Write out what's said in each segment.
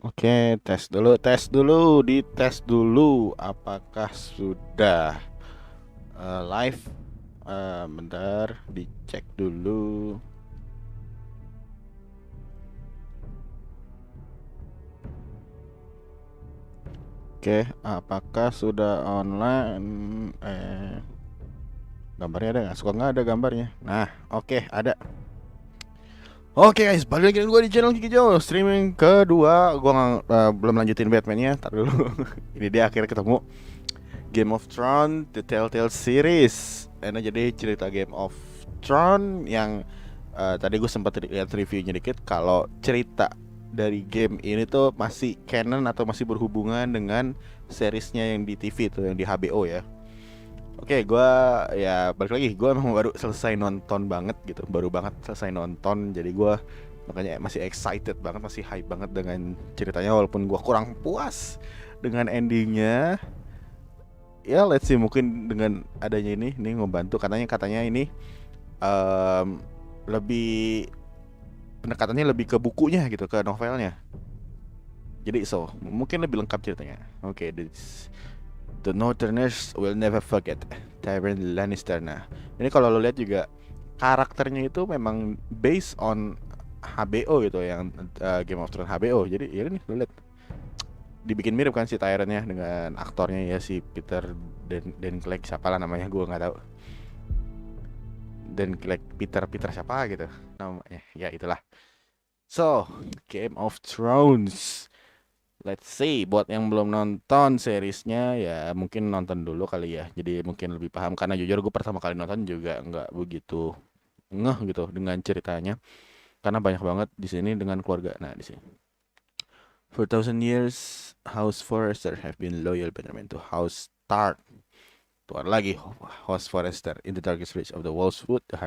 Oke, tes dulu, dites dulu. Apakah sudah live? Bentar, dicek dulu. Oke, apakah sudah online? Gambarnya ada nggak? Suka nggak ada gambarnya? Nah, oke, ada. Oke guys, balik lagi dengan gue di channel Kiki streaming kedua. Gue belum lanjutin Batman-nya, tar dulu. Ini dia akhirnya ketemu. Game of Thrones, The Telltale series. Enak, jadi cerita Game of Thrones yang tadi gue sempat lihat reviewnya dikit. Kalau cerita dari game ini tuh masih canon atau masih berhubungan dengan seriesnya yang di TV tuh, yang di HBO ya. Oke, gue ya balik lagi. Gue memang baru selesai nonton banget gitu, baru banget selesai nonton. Jadi gue makanya masih excited banget, masih hype banget dengan ceritanya. Walaupun gue kurang puas dengan endingnya. Ya let's see, mungkin dengan adanya ini ngebantu, katanya ini um, lebih pendekatannya lebih ke bukunya gitu, ke novelnya. Jadi mungkin lebih lengkap ceritanya. Oke, the Northerners will never forget Tywin Lannister. Nah, ini kalau lo lihat juga karakternya itu memang based on HBO gitu, yang Game of Thrones HBO. Jadi ya ini lo lihat dibikin mirip kan si Tyrionnya dengan aktornya ya, si Peter Dinklage, siapa lah namanya, gue nggak tahu. Dinklage, Peter siapa gitu namanya, ya itulah. So, Game of Thrones, let's see, buat yang belum nonton seriesnya ya mungkin nonton dulu kali ya, jadi mungkin lebih paham. Karena jujur gue pertama kali nonton juga nggak begitu ngeh gitu dengan ceritanya, karena banyak banget di sini dengan keluarga. Nah, di sini for 1,000 years House Forrester have been loyal betterment to House Stark. Tuan lagi, House Forrester in the darkest reach of the Wolfswood, the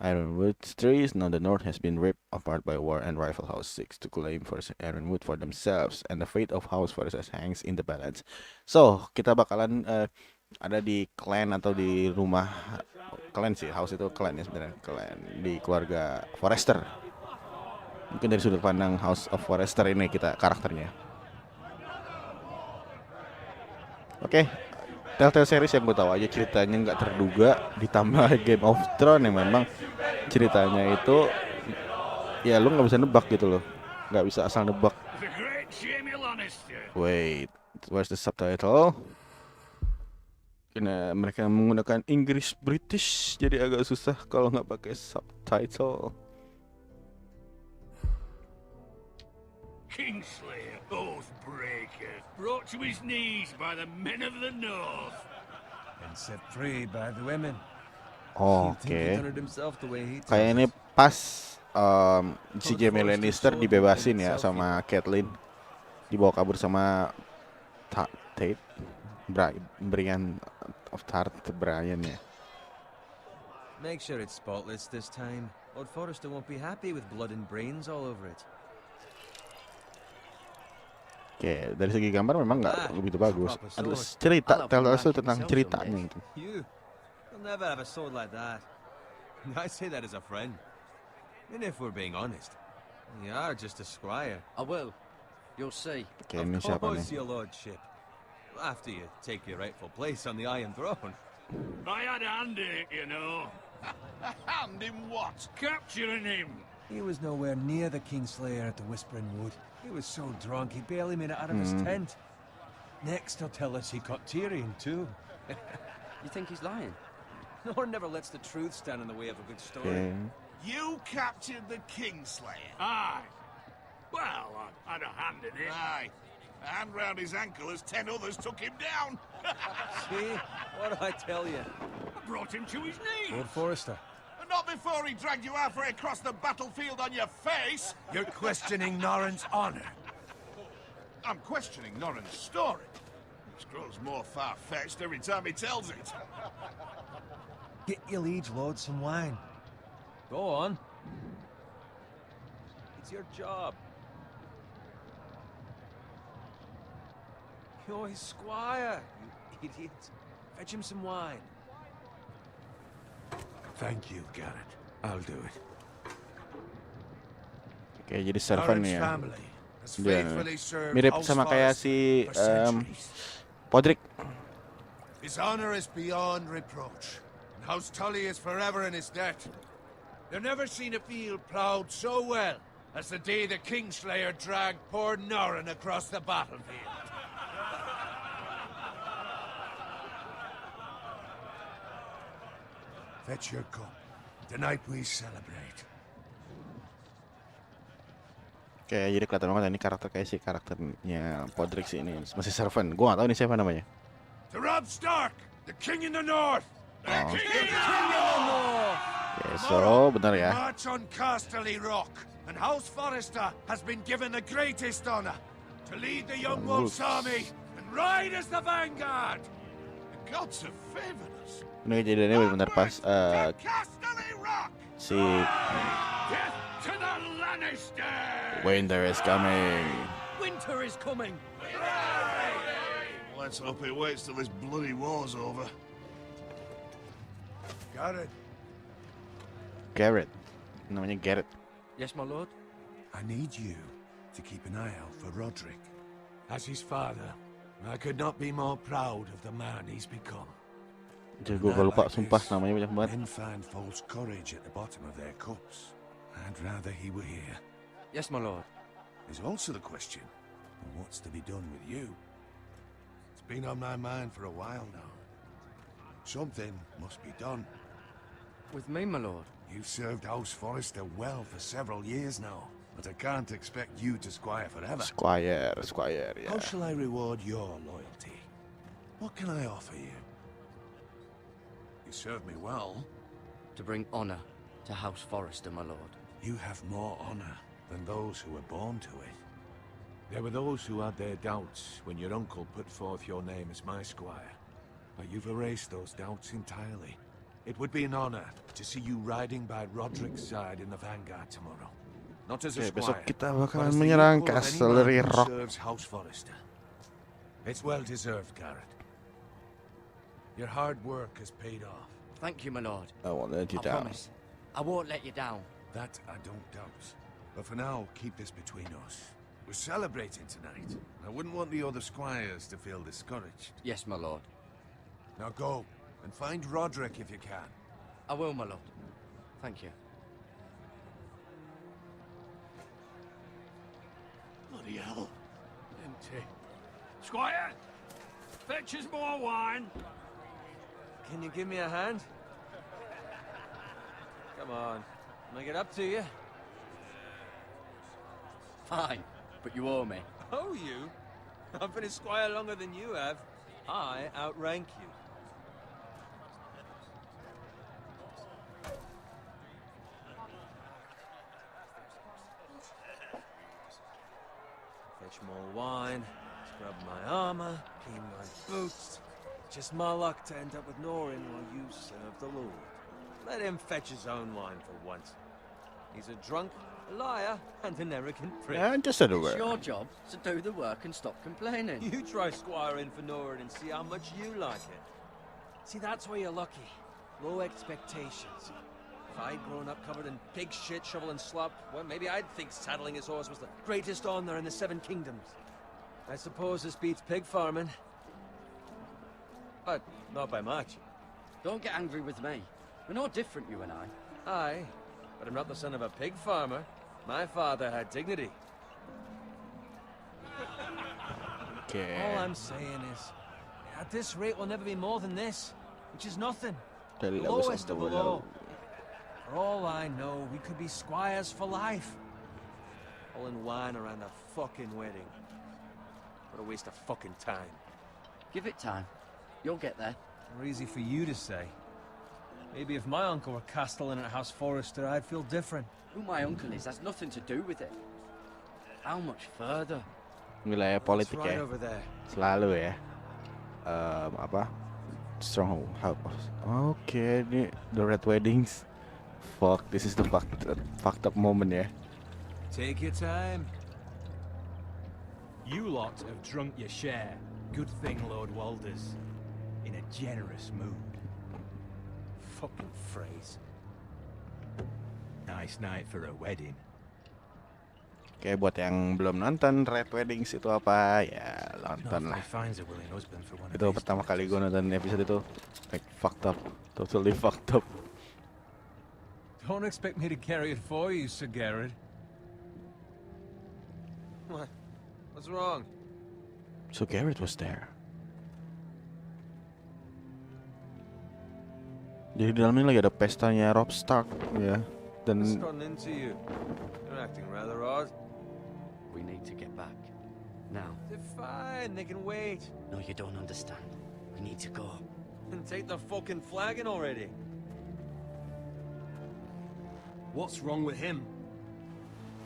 Ironwood trees. Now the North has been ripped apart by war, and rival House seeks to claim for Ironwood for themselves, and the fate of House Forrester hangs in the balance. So, kita bakalan ada di clan atau di rumah clan sih. House itu clan ya sebenarnya, clan di keluarga Forrester. Mungkin dari sudut pandang House of Forrester ini kita karakternya. Oke, Telltale series yang gue tahu aja ceritanya nggak terduga, ditambah Game of Thrones yang memang ceritanya itu ya lu nggak bisa nebak gitu loh, nggak bisa asal nebak. Wait, where's the subtitle? Karena mereka menggunakan Inggris British, jadi agak susah kalau nggak pakai subtitle. Kingslayer, Oathbreaker, brought to his knees by the men of the North. And set free by the women. Oke. Kayak ini pas si Jaime Lannister dibebasin ya sama Catelyn, dibawa kabur sama Tate, Brian of Tart, Brian ya. Make sure it's spotless this time. Lord Forrester won't be happy with blood and brains all over it. Oke, dari segi gambar memang nggak begitu bagus. Ada cerita, Telltale itu tentang ceritanya itu. You'll never have a sword like that. I say that as a friend. And if we're being honest, you are just a squire. I will. You'll see. Oke, ini siapa nih? Of course, your lordship. After you take your rightful place on the Iron Throne. I had a hand in it, you know. A hand in what? Capturing him. He was nowhere near the Kingslayer at the Whispering Wood. He was so drunk he barely made it out of his tent. Next, he'll tell us he caught Tyrion too. You think he's lying? Nor never lets the truth stand in the way of a good story. Oke. You captured the Kingslayer. Aye. Well, I had a hand in it. Aye. A hand round his ankle as 10 others took him down. See? What did I tell you? I brought him to his knees. Lord Forrester. Not before he dragged you halfway across the battlefield on your face. You're questioning Norrin's honor. I'm questioning Norrin's story. It grows more far-fetched every time he tells it. Get your liege lord some wine. Go on. It's your job. You're his squire, you idiot. Fetch him some wine. Thank you, Garrett. I'll do it. Oke, jadi servant Norrin's ya. family has Dia faithfully served mirip House sama kayak Forrester si for centuries. Podrick. His honor is beyond reproach, and House Tully is forever in his debt. They've never seen a field ploughed so well as the day the Kingslayer dragged poor Norrin across the battlefield. Fetch your cup. Tonight we celebrate. Oke, jadi kelihatan banget ini karakter kayak si karakternya Podrick sih ini masih servant. Gua gak tahu nih siapa namanya. To Robb Stark, the king in the north. The king in the north. Oke, so benar ya. March on Casterly Rock, and House Forrester has been given the greatest honor to lead the Young Wolf's army and ride as the vanguard. The gods have favored us. Ini kejadiannya benar pas Casterly Rock. si Death to the Lannisters! Winter is coming. Winter is coming! Let's hope it waits till this bloody war's over. Got it. Garrett. Namanya Garrett. Yes, my lord? I need you to keep an eye out for Roderick. As his father, I could not be more proud of the man he's become. Jadi gue lupa, sumpah namanya banyak banget. Men find false courage at the bottom of their cups. I'd rather he were here. Yes, my lord. There's also the question of what's to be done with you. It's been on my mind for a while now. Something must be done. With me, my lord? You've served House Forrester well for several years now, but I can't expect you to squire forever. Squire, yeah. How shall I reward your loyalty? What can I offer you? You served me well. To bring honor to House Forrester, my lord. You have more honor than those who were born to it. There were those who had their doubts when your uncle put forth your name as my squire. But you've erased those doubts entirely. It would be an honor to see you riding by Roderick's side in the vanguard tomorrow. Not as a Oke, besok squire, kita but bakalan as the menyerang equal of any Casterly man who Rock. serves House Forrester. It's well deserved, Garrett. Your hard work has paid off. Thank you, my lord. I won't let you I down. promise. I won't let you down. That I don't doubt. But for now, keep this between us. We're celebrating tonight. I wouldn't want the other squires to feel discouraged. Yes, my lord. Now go, and find Roderick if you can. I will, my lord. Thank you. Bloody hell. Empty. Squire! Fetch us more wine! Can you give me a hand? Come on. Can I get up to you? Fine, but you owe me. Oh, you? I've been a squire longer than you have. I outrank you. Fetch more wine, scrub my armor, clean my boots. Just my luck to end up with Norrin while you serve the Lord. Let him fetch his own wine for once. He's a drunk, a liar, and an arrogant prick. Yeah, just a It's word. your job to do the work and stop complaining. You try squiring for Norrin and see how much you like it. See, that's where you're lucky. Low expectations. If I'd grown up covered in pig shit, shovel and slop, well, maybe I'd think saddling his horse was the greatest honor in the Seven Kingdoms. I suppose this beats pig farming. But not by much. Don't get angry with me. We're no different, you and I. Aye, but I'm not the son of a pig farmer. My father had dignity. Oke. All I'm saying is, at this rate, we'll never be more than this, which is nothing. The lowest of the low. For all I know, we could be squires for life. All in wine around a fucking wedding. What a waste of fucking time. Give it time. You'll get there. Or easy for you to say. Maybe if my uncle were castellan at House Forrester, I'd feel different. Who my uncle is has nothing to do with it. How much further? Wilayah politik right ya. over there. Selalu ya. Apa? Stronghold House. Oke, ini the Red Weddings. Fuck, this is the fucked up moment ya. Take your time. You lot have drunk your share. Good thing Lord Walder's in a generous mood. Fucking phrase. Nice night for a wedding. Oke, buat yang belum nonton Red Weddings itu apa ya nonton Nobody lah. finds a willing husband for one of Itu these pertama kali gue tortures. nonton episode itu, like fucked up, totally fucked up. Don't expect me to carry it for you, Sir Garrett. What? What's wrong? So Garrett was there. Jadi di dalamnya lagi ada pestanya Robb Stark ya. Dan What's gotten into you? You're acting rather odd. We need to get back. Now. They're fine. They can wait. No, you don't understand. We need to go. And take the fucking flagon already. What's wrong with him?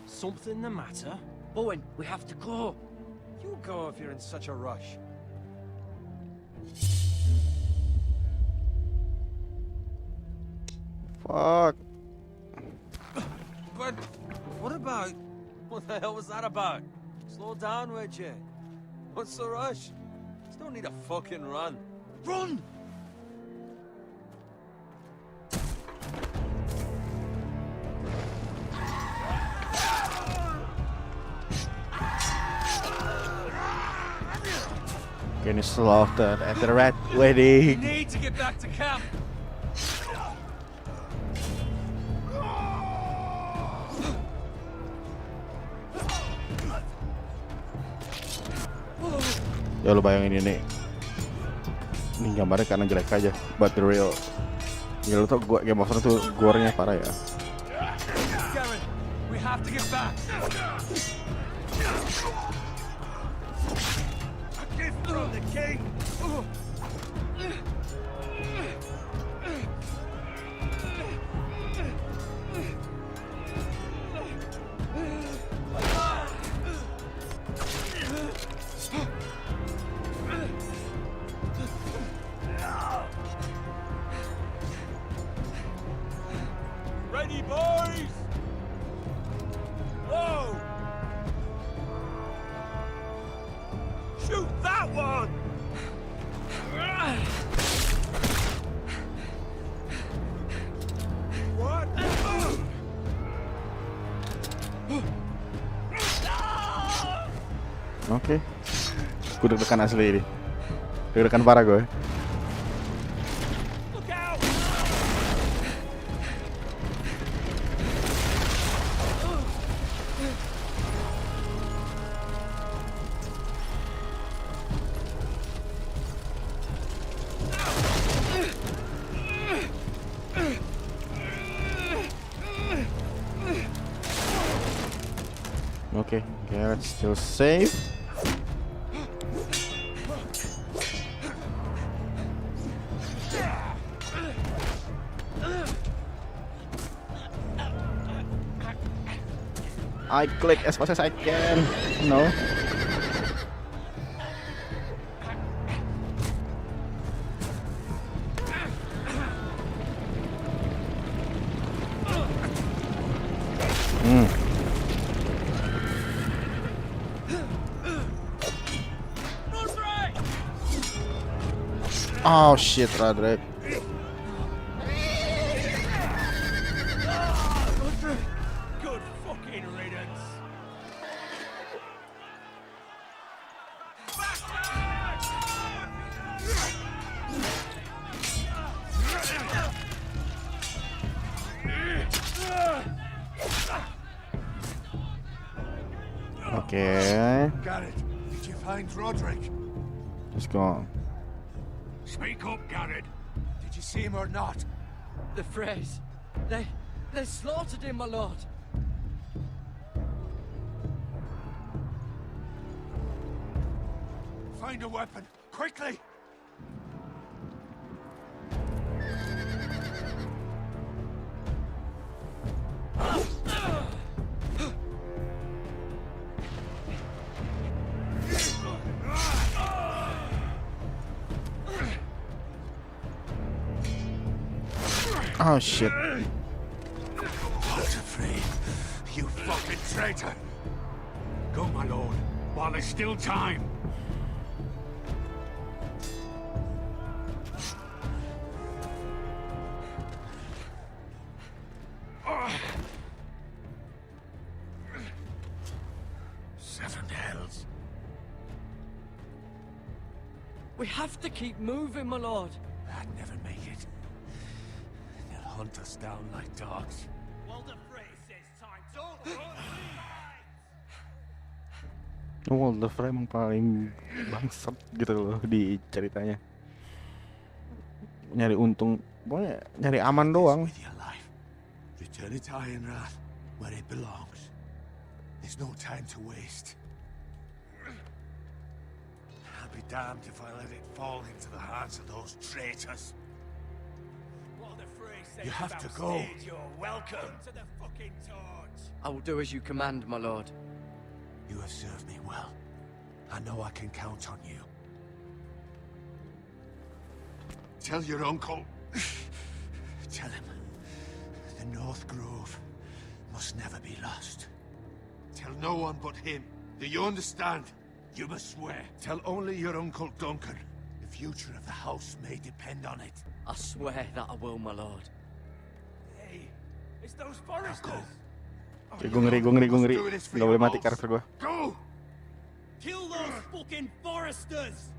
Something the matter? Owen, we have to go. You go if you're in such a rush. fuck. But what about? What the hell was that about? Slow down, would you? What's the rush? Still need a fucking run. Run! Getting slaughtered at the Red We Wedding. need to get back to camp. Ya lu bayangin ini. Ini gambarnya karena jelek aja, but the real. Ya lu tau gua Game of Thrones tuh gore-nya parah ya. Garen, we have to get back. A gift from the king. Ready, boys? Whoa! Shoot that one! What? Oke. Gue deg-degan asli ini. Deg-degan parah gue. Look out! Oke, Garrett still safe. I click as fast as I can. No. Oh shit, Roderick. Good fucking riddance. Okay, Garrett, did you find Roderick? let's go. Speak up, Garrett. Did you see him or not? The Freys. They slaughtered him, my lord. Find a weapon, quickly! Oh shit. Not afraid, you fucking traitor! Go, my lord, while there's still time. We have to keep moving, my lord. I'd never make it. They'll hunt us down like dogs. Walder Frey says time to Walder Frey emang paling bangsat gitu loh di ceritanya. Nyari untung, pokoknya nyari aman doang. With your life. Return it to Ironrath, where it belongs. There's no time to waste. I'll be damned if I let it fall into the hands of those traitors. Walder Frey says You have to about go. stage, you're welcome to the fucking torch. I will do as you command, my lord. You have served me well. I know I can count on you. Tell your uncle. Tell him. The North Grove must never be lost. Tell no one but him. Do you understand? You must swear. Tell only your Uncle Duncan. The future of the house may depend on it. I swear that I will, my lord. Hey, it's those foresters. Oke, gue ngeri. Gak boleh mati karakter gue. Go! Kill those fucking foresters.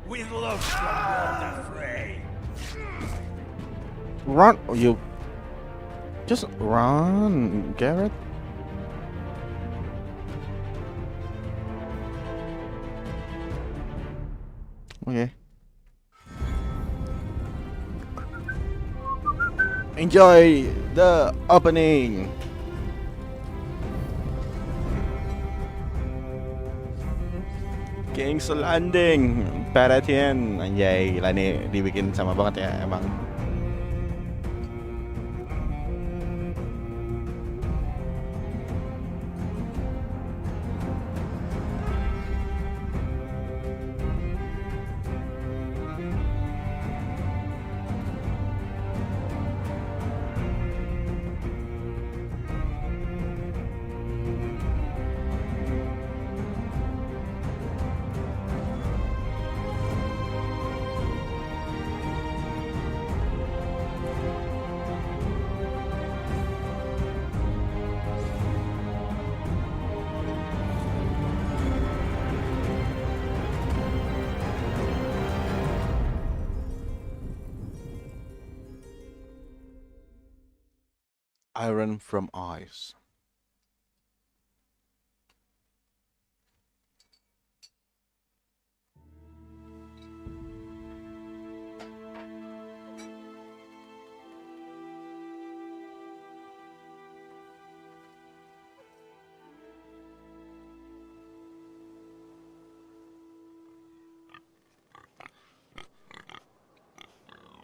With love from Walder Frey. Run, you. Just run, Garrett. Okay. Enjoy the opening. King's Landing, Parathian. Anjay, gila nih dibikin sama banget ya emang. Iron from Ice.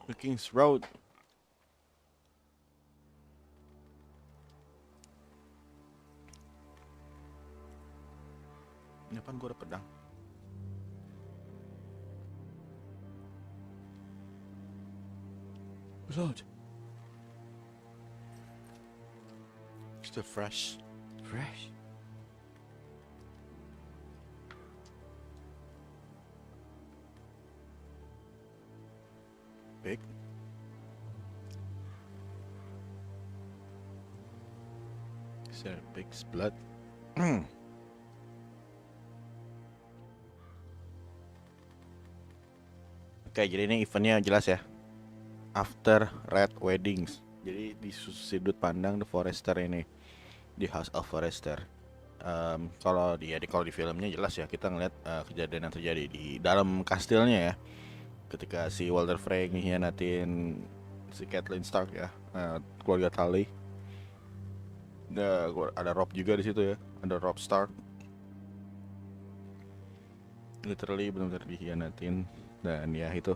The King's Road. Depan gua ada pedang. Lord. Still fresh. Fresh? Big. Is there a big blood? Oke, jadi ini eventnya jelas ya. After Red Weddings. Jadi di sudut pandang The Forester ini, di House of Forester. Kalau di filmnya jelas ya, kita ngeliat kejadian yang terjadi di dalam kastilnya ya. Ketika si Walder Frey ngehianatin si Catelyn Stark ya, keluarga Tully. Ada Robb juga di situ ya, ada Robb Stark. Literally benar-benar dihianatin. Dan ya itu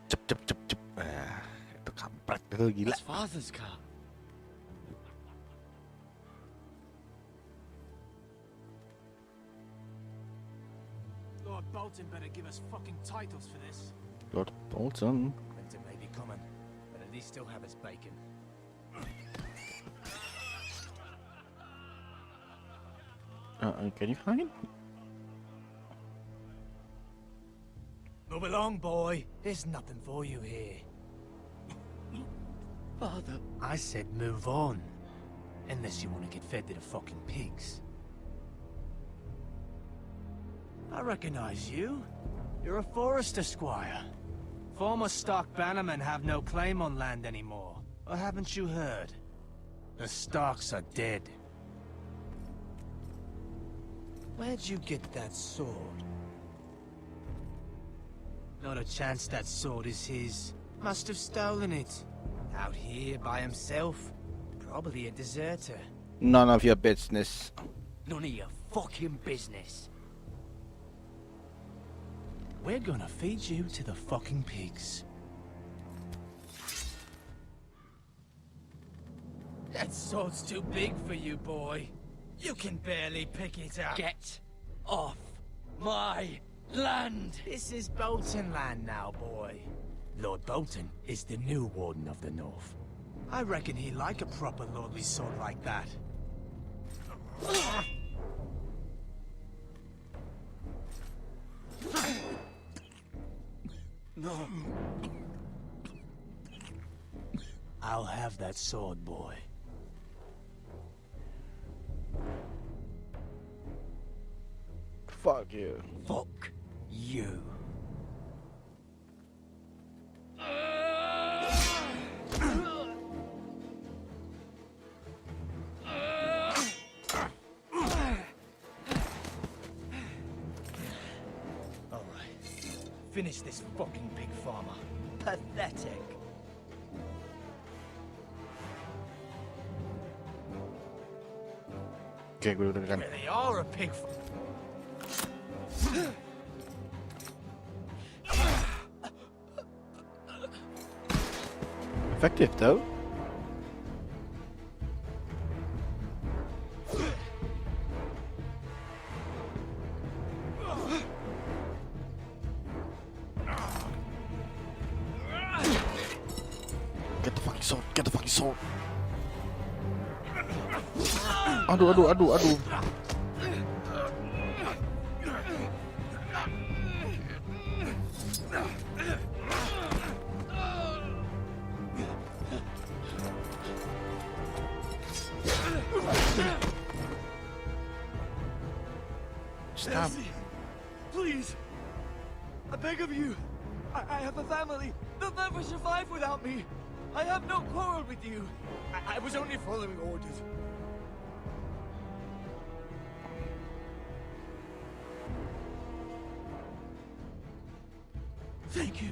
cep. Itu kampret tuh, gila. His father's car. Lord Bolton better give us fucking titles for this. Lord Bolton. Winter may be coming, but at least still have his bacon. Can you hide? Move along, boy. There's nothing for you here. Father. I said move on. Unless you want to get fed to the fucking pigs. I recognize you. You're a Forester squire. Former Stark bannermen have no claim on land anymore. Or haven't you heard? The Starks are dead. Where'd you get that sword? Not a chance that sword is his. Must have stolen it. Out here by himself. Probably a deserter. None of your business. None of your fucking business. We're gonna feed you to the fucking pigs. That sword's too big for you, boy. You can barely pick it up. Get off my land! This is Bolton land now, boy. Lord Bolton is the new Warden of the North. I reckon he'd like a proper lordly sword like that. No. I'll have that sword, boy. Fuck you. Fuck you. Finish this fucking pig farmer. Pathetic. Oke, gue udah kan. Really are a pig. Efektif tau. Get the fucking sword, get the fucking sword. Aduh. Stop. Please. I beg of you. I have a family. They'll never survive without me. I have no quarrel with you. I was only following orders. Thank you.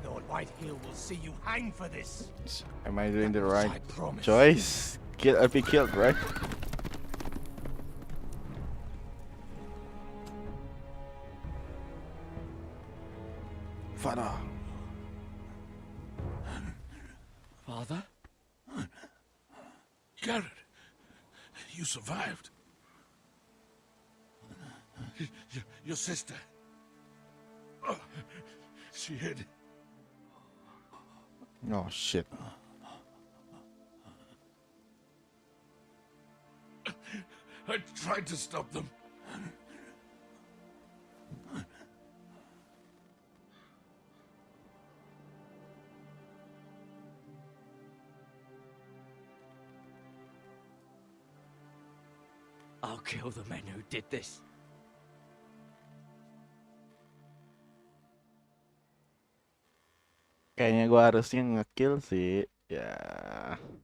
Lord Whitehill will see you hang for this. Am I doing the I right promise. choice? I'll be killed, right? Father. Father? Garrett, you survived. Your sister. Oh, she hid. Oh shit. I tried to stop them. I'll kill the men who did this. Kayaknya gua harusnya ngekill sih. Ya,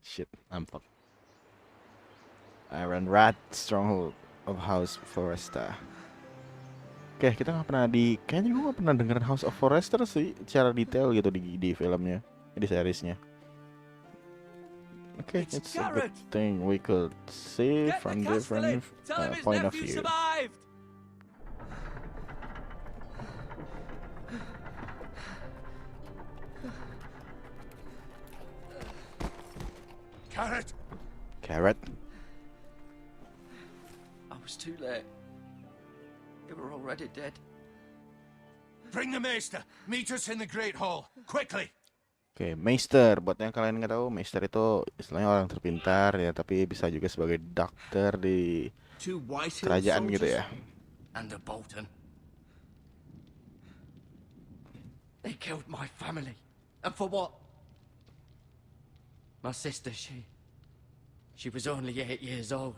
shit, I'm fucked. Iron Rat, Stronghold of House Forrester. Oke, kita nggak pernah kayaknya gua nggak pernah dengerin House of Forrester sih, secara detail gitu di filmnya, di seriesnya. Oke, it's a good thing we could see from different point of view. Survived. Carrot. I was too late. They were already dead. Bring the Maester. Meet us in the Great Hall. Quickly. Oke, Meister. Buat yang kalian nggak tahu, Meister itu istilahnya orang terpintar ya, tapi bisa juga sebagai dokter di kerajaan gitu ya. And a Bolton. They killed my family. And for what? My sister, she was only 8 years old.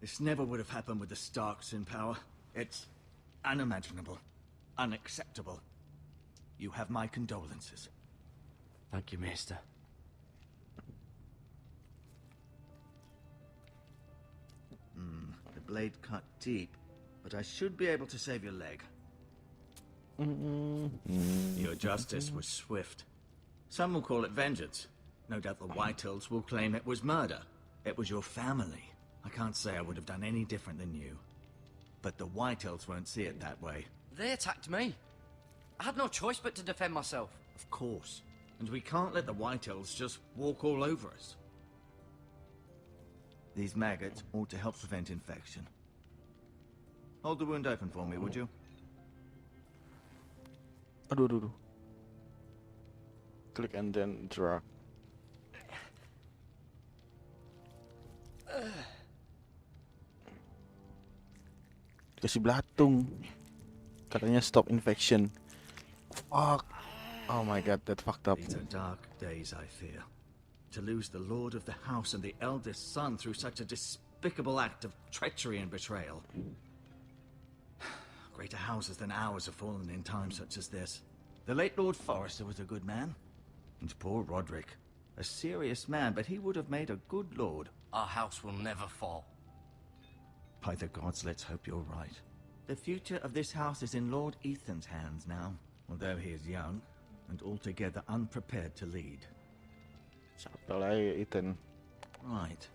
This never would have happened with the Starks in power. It's unimaginable. Unacceptable. You have my condolences. Thank you, Maester. The blade cut deep, but I should be able to save your leg. Your justice was swift. Some will call it vengeance. No doubt the Whitehills will claim it was murder. It was your family. I can't say I would have done any different than you. But the Whitehills won't see it that way. They attacked me. I had no choice but to defend myself. Of course. And we can't let the Whitehills just walk all over us. These maggots ought to help prevent infection. Hold the wound open for me, would you? Aduh. Click and then drag. Kasih belatung. Katanya stop infection. Fuck. Oh my god, that fucked up. These are dark days, I fear. To lose the lord of the house and the eldest son through such a despicable act of treachery and betrayal. Greater houses than ours have fallen in times such as this. The late Lord Forrester was a good man. And poor Roderick. A serious man, but he would have made a good lord. Our house will never fall. By the gods, let's hope you're right. The future of this house is in Lord Ethan's hands now, although he is young and altogether unprepared to lead. Siapa lah Ethan? Right.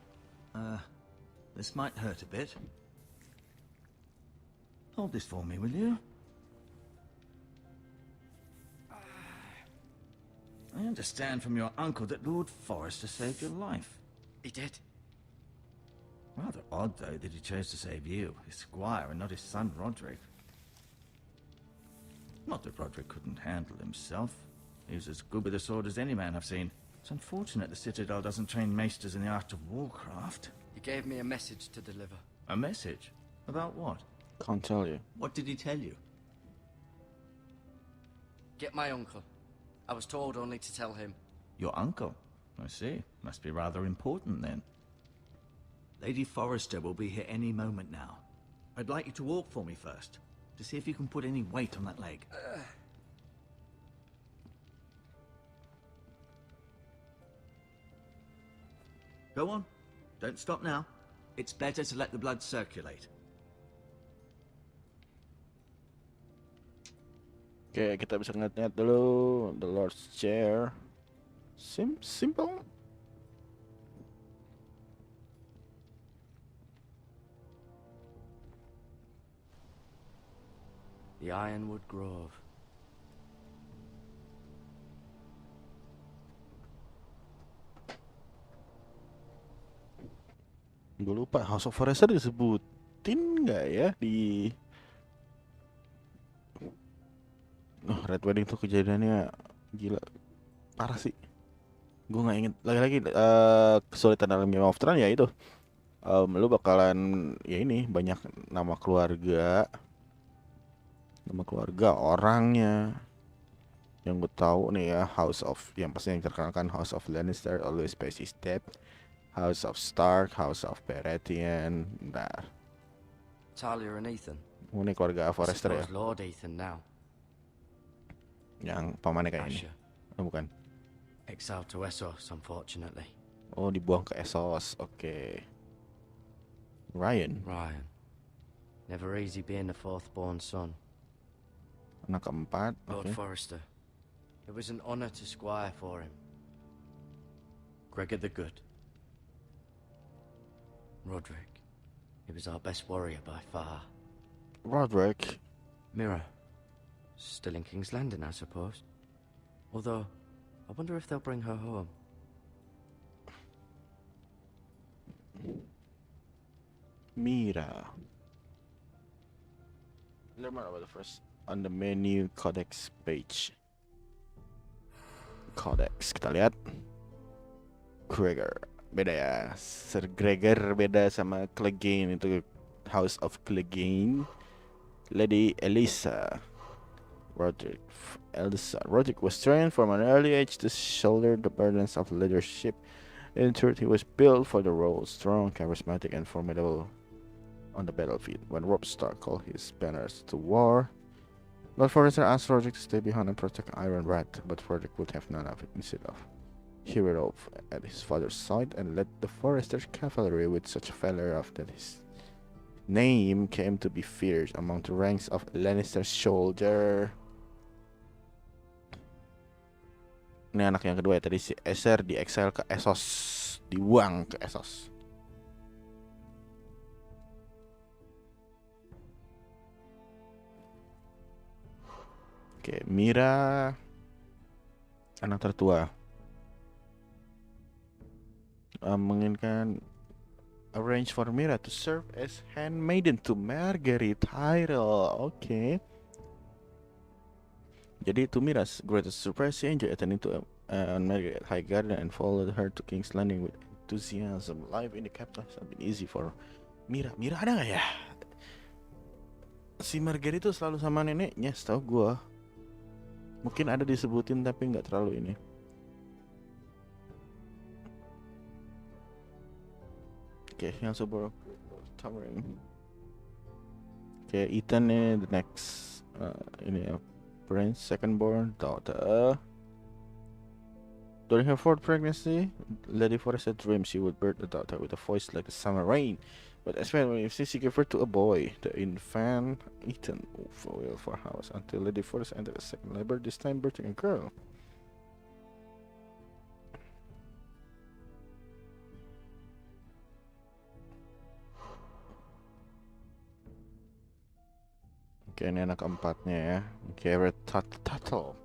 This might hurt a bit. Hold this for me, will you? I understand from your uncle that Lord Forrester saved your life. He did. Rather odd, though, that he chose to save you, his squire, and not his son Roderick. Not that Roderick couldn't handle himself. He was as good with a sword as any man I've seen. It's unfortunate the Citadel doesn't train maesters in the art of warcraft. He gave me a message to deliver. A message? About what? Can't tell you. What did he tell you? Get my uncle. I was told only to tell him. Your uncle? I see. Must be rather important, then. Lady Forrester will be here any moment now. I'd like you to walk for me first, to see if you can put any weight on that leg. Go on. Don't stop now. It's better to let the blood circulate. Oke, kita bisa ngeliat dulu the Lord's Chair. Simple. The Ironwood Grove. Gue lupa House of Forrester disebutin nggak ya di Red Wedding tuh kejadiannya gila parah sih. Gue nggak inget lagi-lagi kesulitan dalam Game of Thrones ya itu. Lu bakalan ya ini banyak nama keluarga orangnya yang gue tahu nih ya. House of yang pasti yang terkenal kan House of Lannister always pays his debt. House of Stark, House of Baratheon, nah. Talia and Ethan. Ini keluarga Forrester ya. Lord Ethan now. Yang pamannya kayak ini. Asher. Oh, bukan. Exiled to Essos, unfortunately. Oh, dibuang ke Essos. Oke. Ryan. Never easy being the fourth born son. Anak keempat. Lord Oke. Forrester. It was an honor to squire for him. Gregor the Good. Roderick. He was our best warrior by far. Roderick. Mira. Still in King's Landing, I suppose. Although, I wonder if they'll bring her home. Mira. Learn more about the first on the menu codex page. Codex kita lihat. Gregor beda ya. Sir Gregor beda sama Clegane itu House of Clegane. Lady Elisa. Roderick eldest son. Roderick was trained from an early age to shoulder the burdens of leadership. In truth, he was built for the role, strong, charismatic, and formidable. on the battlefield. When Robb Stark called his banners to war, Lord Forrester asked Roderick to stay behind and protect Iron Rat, but Roderick would have none of it. Instead of, he rode off at his father's side and led the Forrester's cavalry with such valor that his name came to be feared among the ranks of Lannister's soldier. Ini anak yang kedua ya, tadi si Acer di-exile ke Essos, dibuang ke Essos. Oke, Mira anak tertua. Menginginkan arrange for Mira to serve as handmaiden to Margaery Tyrell. Oke. Jadi to Mira's greatest surprise, she enjoyed attending to Margaery at High Garden and followed her to King's Landing with enthusiasm. Life in the capital has been easy for Mira. Mira ada nggak ya? Si Margaery itu selalu sama neneknya, setahu gua. Mungkin ada disebutin tapi nggak terlalu ini. Okay, he also broke towering. Okay, Ethan ini the next ini prince, second-born daughter. During her fourth pregnancy, Lady Forrester dreamed she would birth a daughter with a voice like the summer rain. But especially if she gave birth to a boy, the infant Ethan will for house until Lady Forrester entered a second labor, this time birthing a girl. Oke, ini anak keempatnya ya. Garrett Tuttle.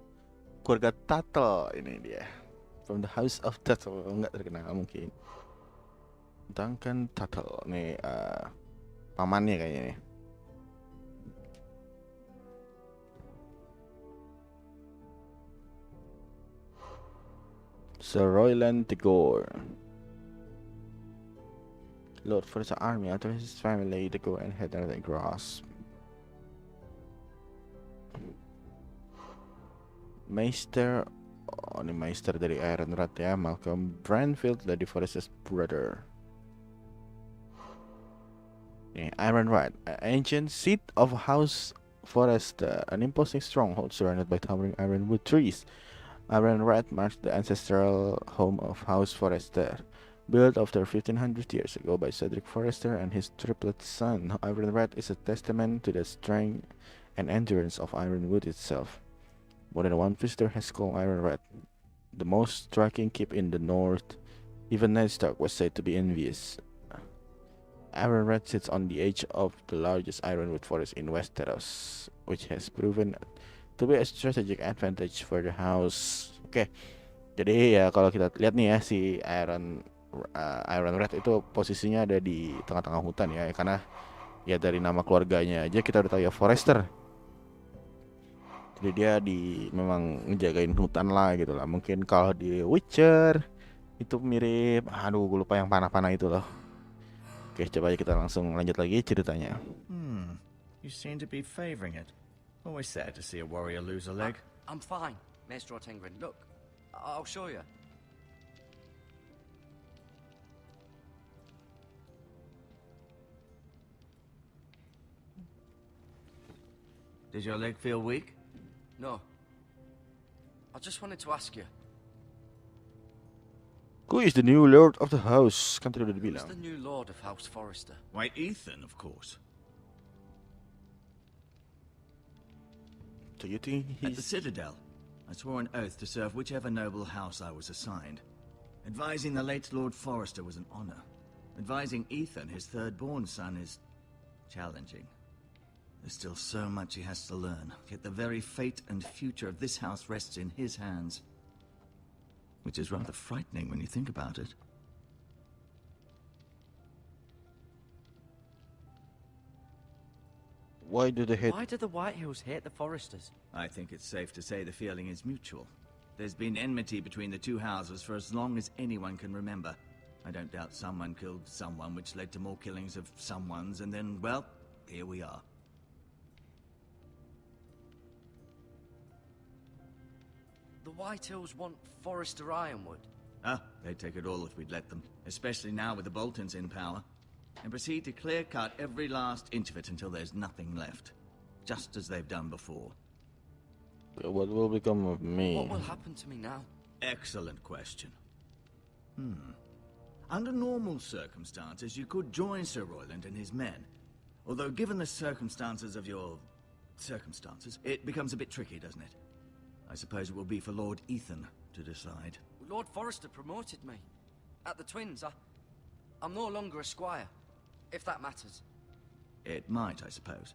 Keluarga Tuttle ini dia. From the House of Tuttle. Enggak terkenal mungkin. Duncan Tuttle. Nih pamannya kayaknya nih. Sir Royland Tagore. Lord for his army after his family to go and head and grasp. Meister, ini Meister dari Iron Rat ya, Malcolm Branfield, Lady Forrester's brother. Iron Rat, ancient seat of House Forrester, an imposing stronghold surrounded by towering ironwood trees. Iron Rat marks the ancestral home of House Forrester, built after 1500 years ago by Cedric Forrester and his triplet son. Iron Rat is a testament to the strength and endurance of ironwood itself. More than one visitor has called Iron Rat the most striking keep in the north. Even Ned Stark was said to be envious. Iron Rat sits on the edge of the largest ironwood forest in Westeros, which has proven to be a strategic advantage for the house. Oke, jadi ya kalau kita lihat nih ya, si Iron Rat itu posisinya ada di tengah-tengah hutan ya, karena ya dari nama keluarganya aja kita udah tahu ya, Forrester. Jadi dia memang ngejagain hutan lah gitu lah. Mungkin kalau di Witcher itu mirip, aduh gue lupa yang panah-panah itu loh. Oke, coba aja kita langsung lanjut lagi ceritanya. You seem to be favoring it. Always sad to see a warrior lose a leg. I'm fine, Maestro Tengrin. Look, I'll show you. Did your leg feel weak? No. I just wanted to ask you. Who is the new lord of the house? Kan tadi udah Who's dibilang. the new lord of House Forrester? Why, Ethan, of course. Do you think At the he's... Citadel, I swore an oath to serve whichever noble house I was assigned. Advising the late Lord Forrester was an honor. Advising Ethan, his third-born son, is challenging. There's still so much he has to learn, yet the very fate and future of this house rests in his hands. Which is rather frightening when you think about it. Why do they hate... Why do the White Hills hate the Forresters? I think it's safe to say the feeling is mutual. There's been enmity between the two houses for as long as anyone can remember. I don't doubt someone killed someone, which led to more killings of someones, and then, well, here we are. The White Hills want Forrester Ironwood. Ah, they'd take it all if we'd let them. Especially now with the Boltons in power. and proceed to clear-cut every last inch of it until there's nothing left. Just as they've done before. What will become of me? What will happen to me now? Excellent question. Under normal circumstances, you could join Sir Royland and his men. Although, given the circumstances of your... circumstances, it becomes a bit tricky, doesn't it? I suppose it will be for Lord Ethan to decide. Lord Forrester promoted me. At the Twins, I'm no longer a squire, if that matters. It might, I suppose.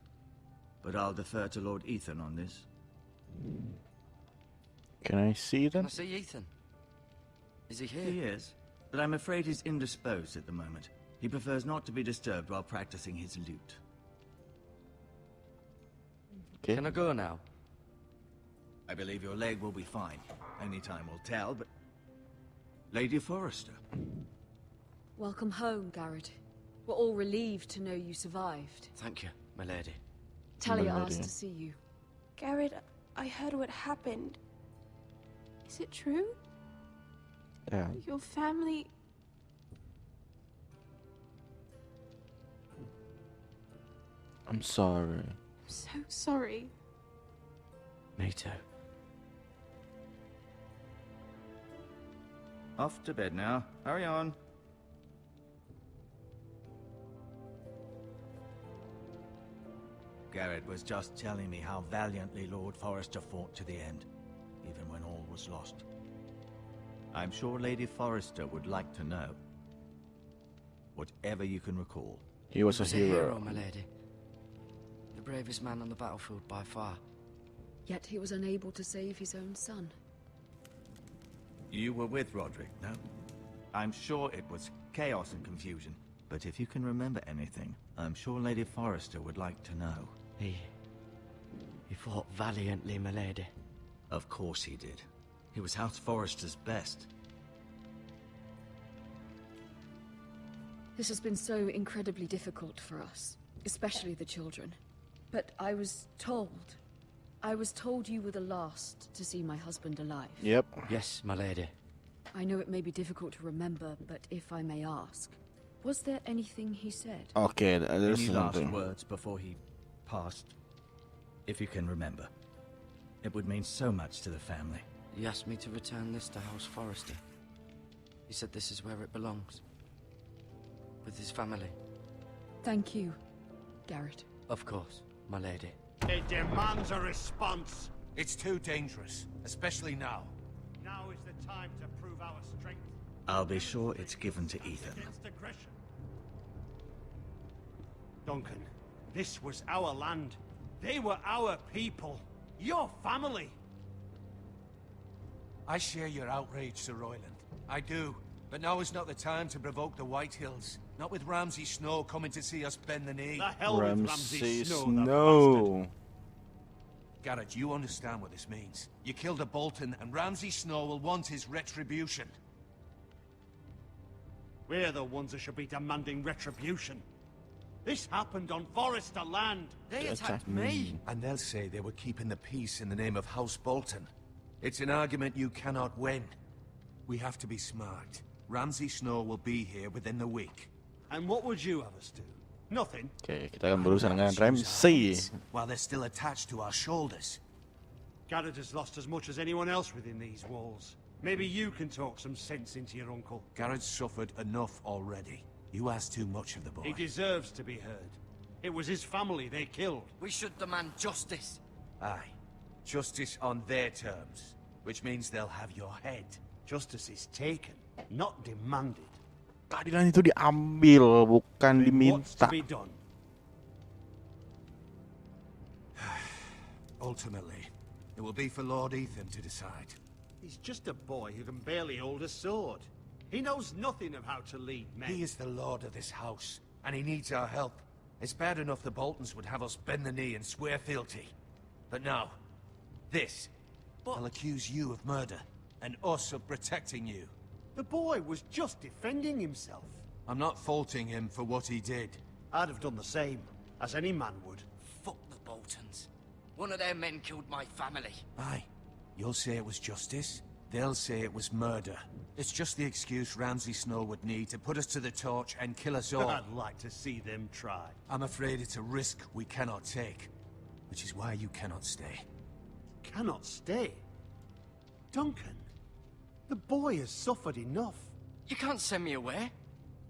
But I'll defer to Lord Ethan on this. Can I see Can them? I see Ethan? Is he here? He is, but I'm afraid he's indisposed at the moment. He prefers not to be disturbed while practicing his lute. Okay. Can I go now? I believe your leg will be fine. Only time will tell, but... Lady Forrester. Welcome home, Garrett. We're all relieved to know you survived. Thank you, my lady. Talia My asked lady. to see you. Garrett, I heard what happened. Is it true? Yeah. Your family... I'm sorry. I'm so sorry. Me too. Off to bed now. Hurry on. Garrett was just telling me how valiantly Lord Forrester fought to the end, even when all was lost. I'm sure Lady Forrester would like to know. Whatever you can recall. He was He a was hero. my lady. The bravest man on the battlefield by far. Yet he was unable to save his own son. You were with Roderick, no? I'm sure it was chaos and confusion, but if you can remember anything, I'm sure Lady Forrester would like to know. He fought valiantly, my lady. Of course he did. He was House Forrester's best. This has been so incredibly difficult for us, especially the children. But I was told you were the last to see my husband alive. Yep. Yes, my lady. I know it may be difficult to remember, but if I may ask, was there anything he said? Okay, there's Any last something. words before he passed? If you can remember. It would mean so much to the family. He asked me to return this to House Forrester. He said this is where it belongs. With his family. Thank you, Garrett. Of course, my lady. It demands a response. It's too dangerous, especially now. Now is the time to prove our strength. I'll be sure it's given to Ethan. Against aggression. Duncan, this was our land. They were our people. Your family. I share your outrage, Sir Royland. I do. But now is not the time to provoke the White Hills. Not with Ramsay Snow coming to see us bend the knee. The hell with Ramsay Ramsay Snow, the Snow. Garrett, you understand what this means. You killed a Bolton, and Ramsay Snow will want his retribution. We're the ones that should be demanding retribution. This happened on Forrester land. They They attacked attacked me. And they'll say they were keeping the peace in the name of House Bolton. It's an argument you cannot win. We have to be smart. Ramsay Snow will be here within the week. And what would you have us do? Nothing. Oke, kita akan berurusan dengan Choose our Ramsay. heads while they're still attached to our shoulders. Garrett has lost as much as anyone else within these walls. Maybe you can talk some sense into your uncle. Garrett's suffered enough already. You ask too much of the boy. He deserves to be heard. It was his family they killed. We should demand justice. Aye. Justice on their terms. Which means they'll have your head. Justice is taken, not demanded. Keadilan itu diambil, bukan Then what's to diminta. be done? Ultimately, it will be for Lord Ethan to decide. He's just a boy who can barely hold a sword. He knows nothing of how to lead men. He is the lord of this house, and he needs our help. It's bad enough the Boltons would have us bend the knee and swear fealty. But now, this. They'll accuse you of murder, and us of protecting you. The boy was just defending himself. I'm not faulting him for what he did. I'd have done the same, as any man would. Fuck the Boltons. One of their men killed my family. Aye. You'll say it was justice, They'll say it was murder. It's just the excuse Ramsay Snow would need to put us to the torch and kill us all. I'd like to see them try. I'm afraid it's a risk we cannot take, which is why you cannot stay. Cannot stay. Duncan, the boy has suffered enough. You can't send me away.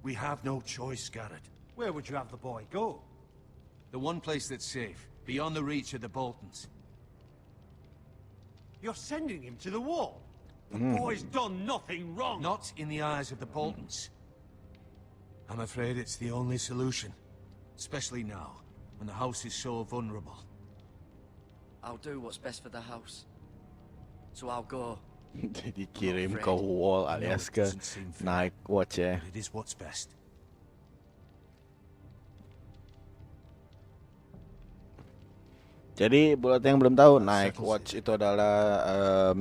We have no choice, Garrett. Where would you have the boy go? The one place that's safe, beyond the reach of the Boltons. You're sending him to the wall. The boy's done nothing wrong. Not in the eyes of the Boltons. I'm afraid it's the only solution. Especially now, when the house is so vulnerable. I'll do what's best for the house. So I'll go. Dikirim ke wall alias ke Night Watch ya. But it is what's best. Jadi buat yang belum tahu, Night Watch itu adalah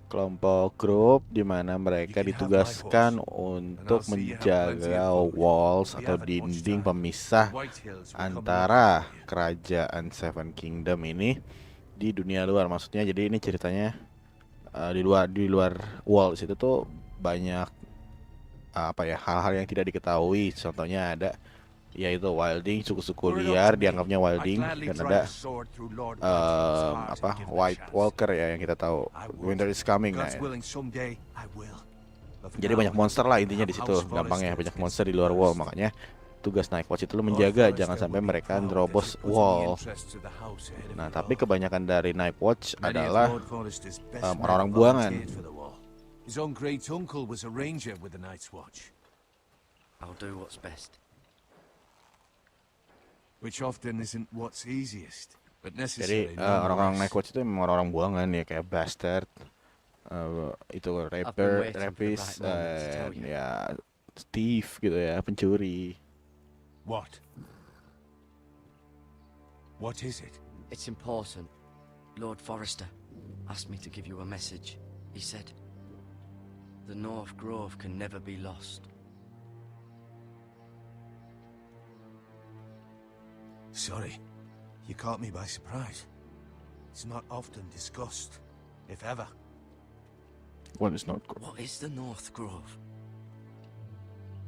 kelompok grup di mana mereka ditugaskan untuk menjaga walls atau dinding pemisah antara kerajaan Seven Kingdom ini di dunia luar. Maksudnya jadi ini ceritanya di luar walls itu tuh banyak hal-hal yang tidak diketahui. Contohnya ada yaitu wilding, suku-suku liar dianggapnya wilding, dan ada White Walker ya yang kita tahu Winter is Coming. Nah, ya. Jadi banyak monster lah intinya di situ, gampangnya banyak monster di luar wall. Makanya tugas Night Watch itu menjaga jangan sampai mereka nerobos wall. Nah, tapi kebanyakan dari Night Watch adalah orang-orang buangan. His own great uncle was a ranger with the Night's Watch. I'll do what's best. Which often isn't what's easiest, but Jadi necessary. orang-orang Night Watch itu memang orang-orang buangan ya, kayak bastard, itu rapist, ya thief gitu ya, pencuri. What? What is it? It's important. Lord Forrester asked me to give you a message. He said, the North Grove can never be lost. Sorry, you caught me by surprise. It's not often discussed, if ever. What is not? What is the North Grove?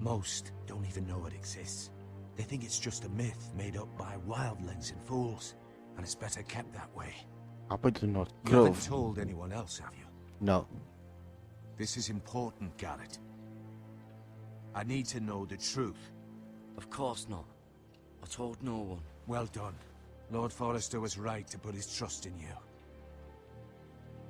Most don't even know it exists. They think it's just a myth made up by wildlings and fools, and it's better kept that way. Apa itu North You Grove? haven't told anyone else, have you? No. This is important, Garrett. I need to know the truth. Of course not. I told no one. Well done. Lord Forrester was right to put his trust in you.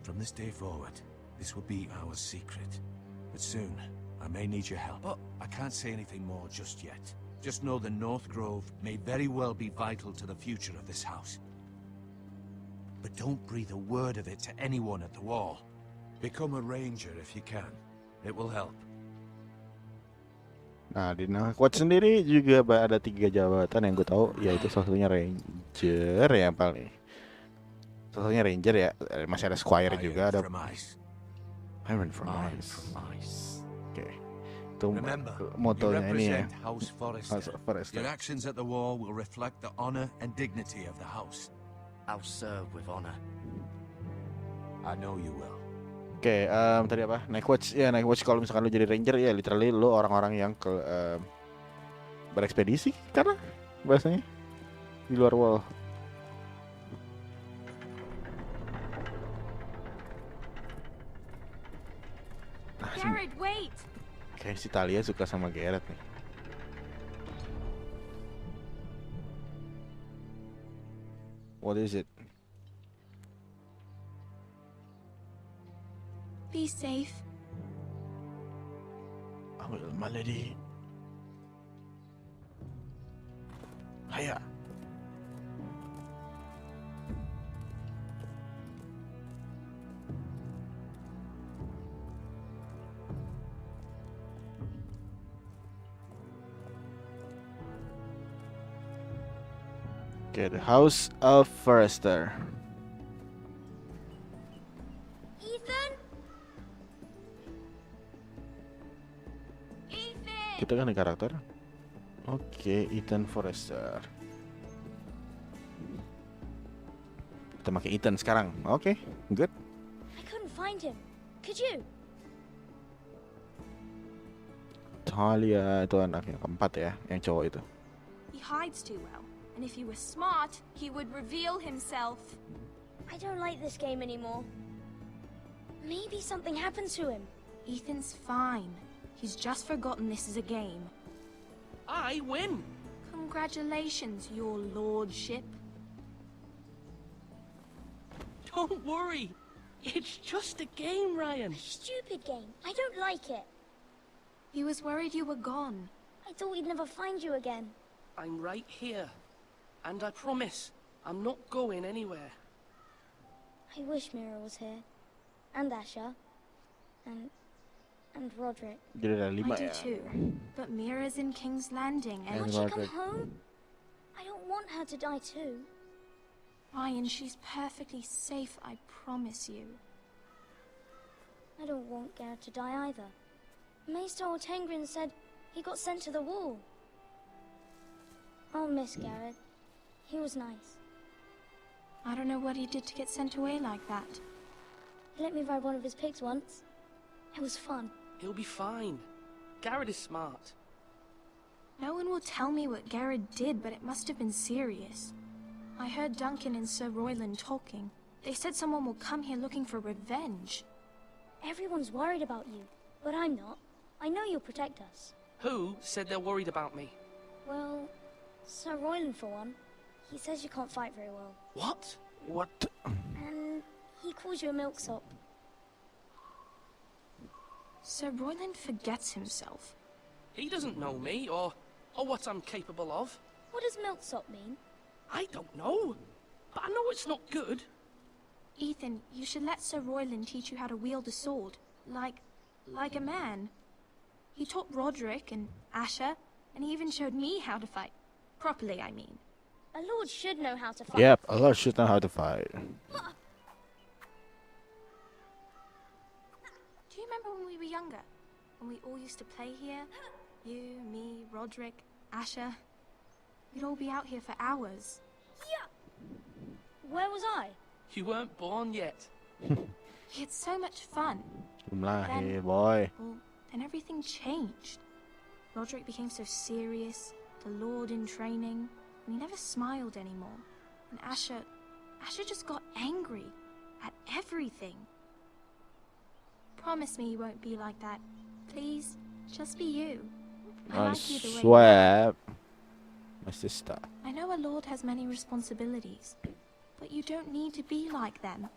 From this day forward, this will be our secret. But soon, I may need your help. But I can't say anything more just yet. Just know the North Grove may very well be vital to the future of this house. But don't breathe a word of it to anyone at the wall. Become a ranger if you can. It will help. Nah, di Night Watch sendiri juga ada 3 jabatan yang gue tahu, yaitu salah satunya ranger ya paling. Salah satunya ranger ya, masih ada squire juga, ada Iron from Ice. Oke. Itu motonya ini ya. House Forrester. Your actions at the wall will reflect the honor and dignity of the house. I'll serve with honor. I know you will. Oke, tadi apa? Night Watch. Ya, Night Watch kalau misalkan lu jadi ranger ya literally lu orang-orang yang berekspedisi karena bahasanya di luar wall. Garrett, wait! Kayak si Talia suka sama Garrett nih. What is it? Be safe. I will, my lady. Hiya. Okay, the House of Forrester. Ethan? Kita kan ada karakter. Oke, Ethan Forrester. Kita pakai Ethan sekarang. Oke, good. I couldn't find him. Could you? Talia itu anak yang keempat ya, yang cowok itu. He hides too well, and if he was smart, he would reveal himself. I don't like this game anymore. Maybe something happened to him. Ethan's fine. He's just forgotten this is a game. I win! Congratulations, your lordship. Don't worry. It's just a game, Ryan. Stupid game. I don't like it. He was worried you were gone. I thought we'd never find you again. I'm right here. And I promise, I'm not going anywhere. I wish Mira was here. And Asher. And Roderick. Jadi ada 5 I do ya. too. But Mira's in King's Landing, and Can't she come home? I don't want her to die too. Ryan, she's perfectly safe, I promise you. I don't want Garrett to die either. Maester Ortengrin said he got sent to the wall. I'll miss Garrett. He was nice. I don't know what he did to get sent away like that. He let me ride one of his pigs once. It was fun. He'll be fine. Garrett is smart. No one will tell me what Garrett did, but it must have been serious. I heard Duncan and Sir Royland talking. They said someone will come here looking for revenge. Everyone's worried about you, but I'm not. I know you'll protect us. Who said they're worried about me? Well, Sir Royland for one. He says you can't fight very well. What? What? And he calls you a milksop. Sir Royland forgets himself. He doesn't know me, or what I'm capable of. What does milksop mean? I don't know. But I know it's not good. Ethan, you should let Sir Royland teach you how to wield a sword. Like a man. He taught Roderick and Asher, and he even showed me how to fight. Properly, I mean. A lord should know how to fight. Yep, a lot should know how to fight. Do you remember when we were younger? When we all used to play here? You, me, Roderick, Asher. We'd all be out here for hours. Yeah. Where was I? You weren't born yet. We had so much fun. Belum lahir, boy. Well, then everything changed. Roderick became so serious, the Lord in training, and he never smiled anymore. And Asher just got angry at everything. Promise me you won't be like that. Please, just be you. I like you the way you are. swear. My sister. I know a lord has many responsibilities, but you don't need to be like them.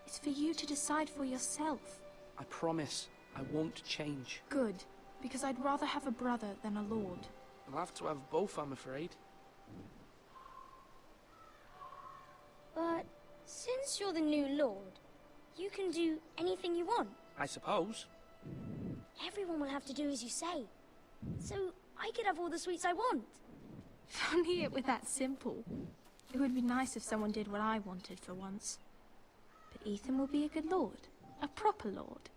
It's for you to decide for yourself. I promise I won't change. Good, because I'd rather have a brother than a lord. I'll have to have both, I'm afraid. But since you're the new lord, you can do anything you want. I suppose. Everyone will have to do as you say. So I could have all the sweets I want. If only it were that simple. It would be nice if someone did what I wanted for once. But Ethan will be a good lord. A proper lord.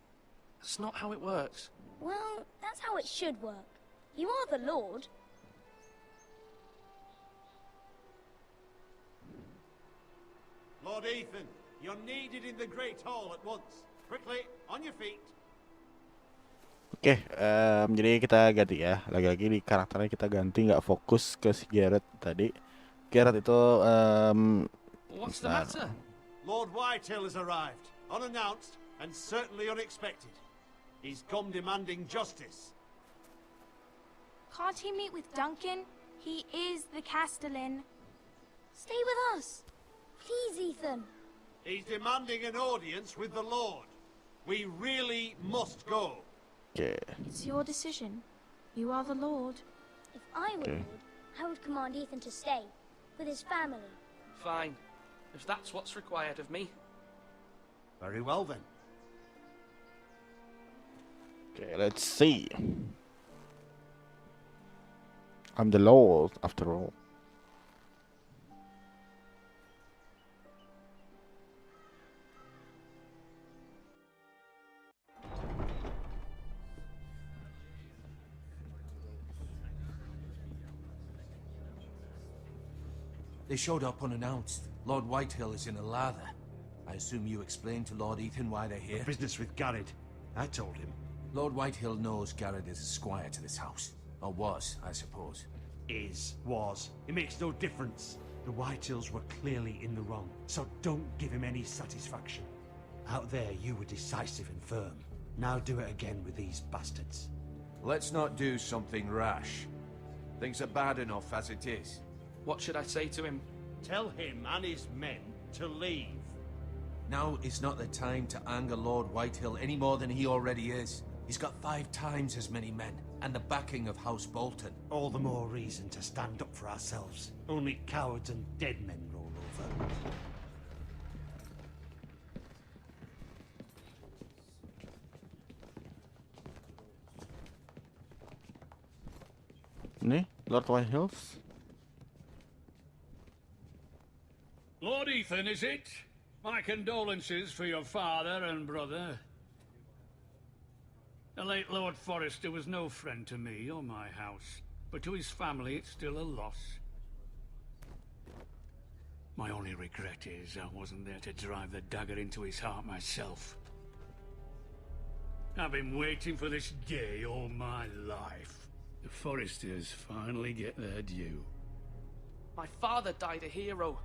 That's not how it works. Well, that's how it should work. You are the lord. Lord Ethan, you're needed in the Great Hall at once. Quickly, on your feet. Oke, jadi kita ganti ya. Lagi-lagi di karakternya kita ganti, nggak fokus ke si Garrett tadi. Garrett itu What's the matter? Lord Whitehill has arrived, unannounced and certainly unexpected. He's come demanding justice. Can't he meet with Duncan? He is the Castellan. Stay with us. Please, Ethan. He's demanding an audience with the Lord. We really must go. Oke. It's your decision. You are the lord. If I were lord, I would command Ethan to stay with his family. Fine. If that's what's required of me. Very well then. Okay, let's see. I'm the Lord, after all. They showed up unannounced. Lord Whitehill is in a lather. I assume you explained to Lord Ethan why they're here? Business with Garrett. I told him. Lord Whitehill knows Garrett is a squire to this house. Or was, I suppose. Was. It makes no difference. The Whitehills were clearly in the wrong, so don't give him any satisfaction. Out there, you were decisive and firm. Now do it again with these bastards. Let's not do something rash. Things are bad enough as it is. What should I say to him? Tell him and his men to leave. Now is not the time to anger Lord Whitehill any more than he already is. He's got 5 times as many men, and the backing of House Bolton. All the more reason to stand up for ourselves. Only cowards and dead men roll over. Nih, Lord Whitehills. Lord Ethan, is it? My condolences for your father and brother. The late Lord Forrester was no friend to me or my house, but to his family it's still a loss. My only regret is I wasn't there to drive the dagger into his heart myself. I've been waiting for this day all my life. The Forresters finally get their due. My father died a hero,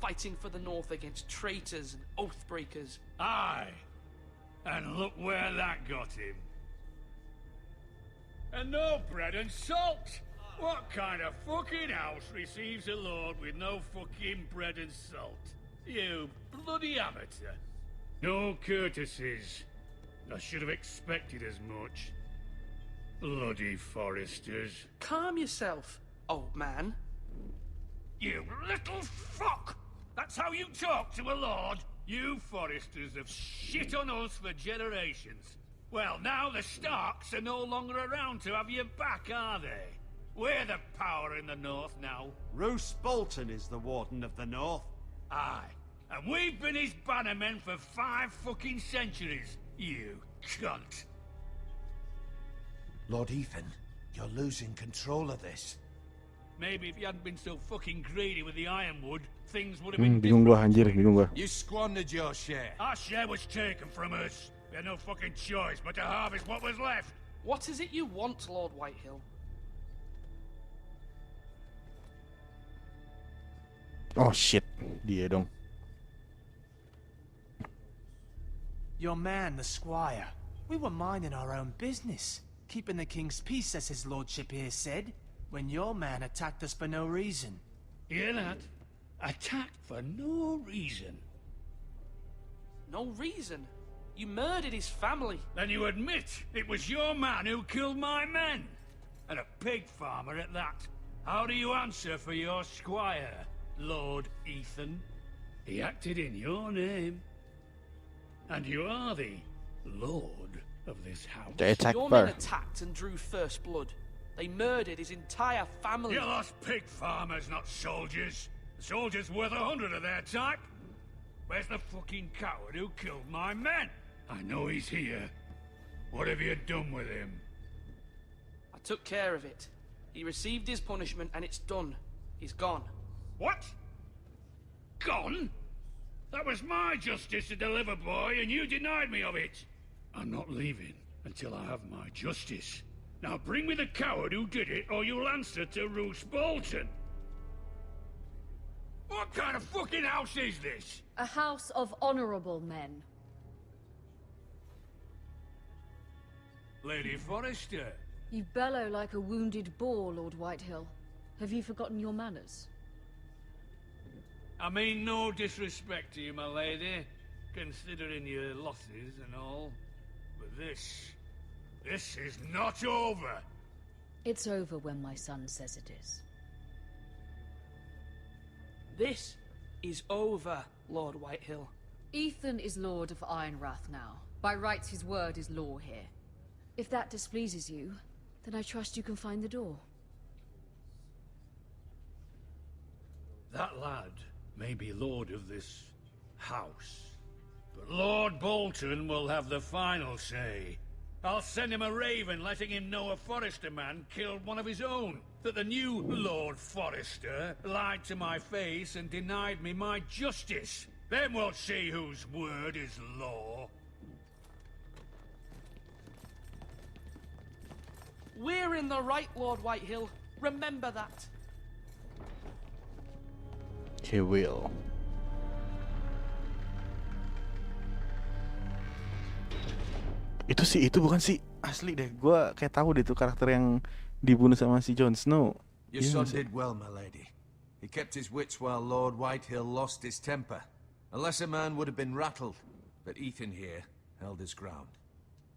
fighting for the North against traitors and oathbreakers. Aye, and look where that got him. And no bread and salt! What kind of fucking house receives a lord with no fucking bread and salt? You bloody amateur. No courtesies. I should have expected as much. Bloody Forresters. Calm yourself, old man. You little fuck! That's how you talk to a lord? You Forresters have shit on us for generations. Well, now the Starks are no longer around to have your back, are they? We're the power in the North now. Roose Bolton is the Warden of the North. Aye, and we've been his bannermen for 5 fucking centuries, you cunt. Lord Ethan, you're losing control of this. Maybe if you hadn't been so fucking greedy with the ironwood, things would have been Bingung gua anjir, bingung gua. You squandered your share. Our share was taken from us. We had no fucking choice but to harvest what was left. What is it you want, Lord Whitehill? Oh shit, dia dong. Your man, the squire. We were minding our own business, keeping the king's peace, as his lordship here said, when your man attacked us for no reason. Hear that? Attacked for no reason. No reason? You murdered his family. Then you admit it was your man who killed my men. And a pig farmer at that. How do you answer for your squire, Lord Ethan? He acted in your name. And you are the lord of this house. Your men attacked and drew first blood. They murdered his entire family. You lost pig farmers, not soldiers. The soldiers worth 100 of their type. Where's the fucking coward who killed my men? I know he's here. What have you done with him? I took care of it. He received his punishment and it's done. He's gone. What? Gone? That was my justice to deliver, boy, and you denied me of it. I'm not leaving until I have my justice. Now bring me the coward who did it, or you'll answer to Roose Bolton. What kind of fucking house is this? A house of honorable men. Lady Forrester. You bellow like a wounded boar, Lord Whitehill. Have you forgotten your manners? I mean no disrespect to you, my lady, considering your losses and all. But this is not over. It's over when my son says it is. This is over, Lord Whitehill. Ethan is Lord of Ironrath now. By rights, his word is law here. If that displeases you, then I trust you can find the door. That lad may be lord of this house, but Lord Bolton will have the final say. I'll send him a raven letting him know a Forrester man killed one of his own. That the new Lord Forrester lied to my face and denied me my justice. Then we'll see whose word is law. We're in the right, Lord Whitehill. Remember that. He will. Itu bukan sih asli deh. Gua kayak tahu deh tuh karakter yang dibunuh sama si Jon Snow. Your son did well, my lady. He kept his wits while Lord Whitehill lost his temper. A lesser man would have been rattled, but Ethan here held his ground.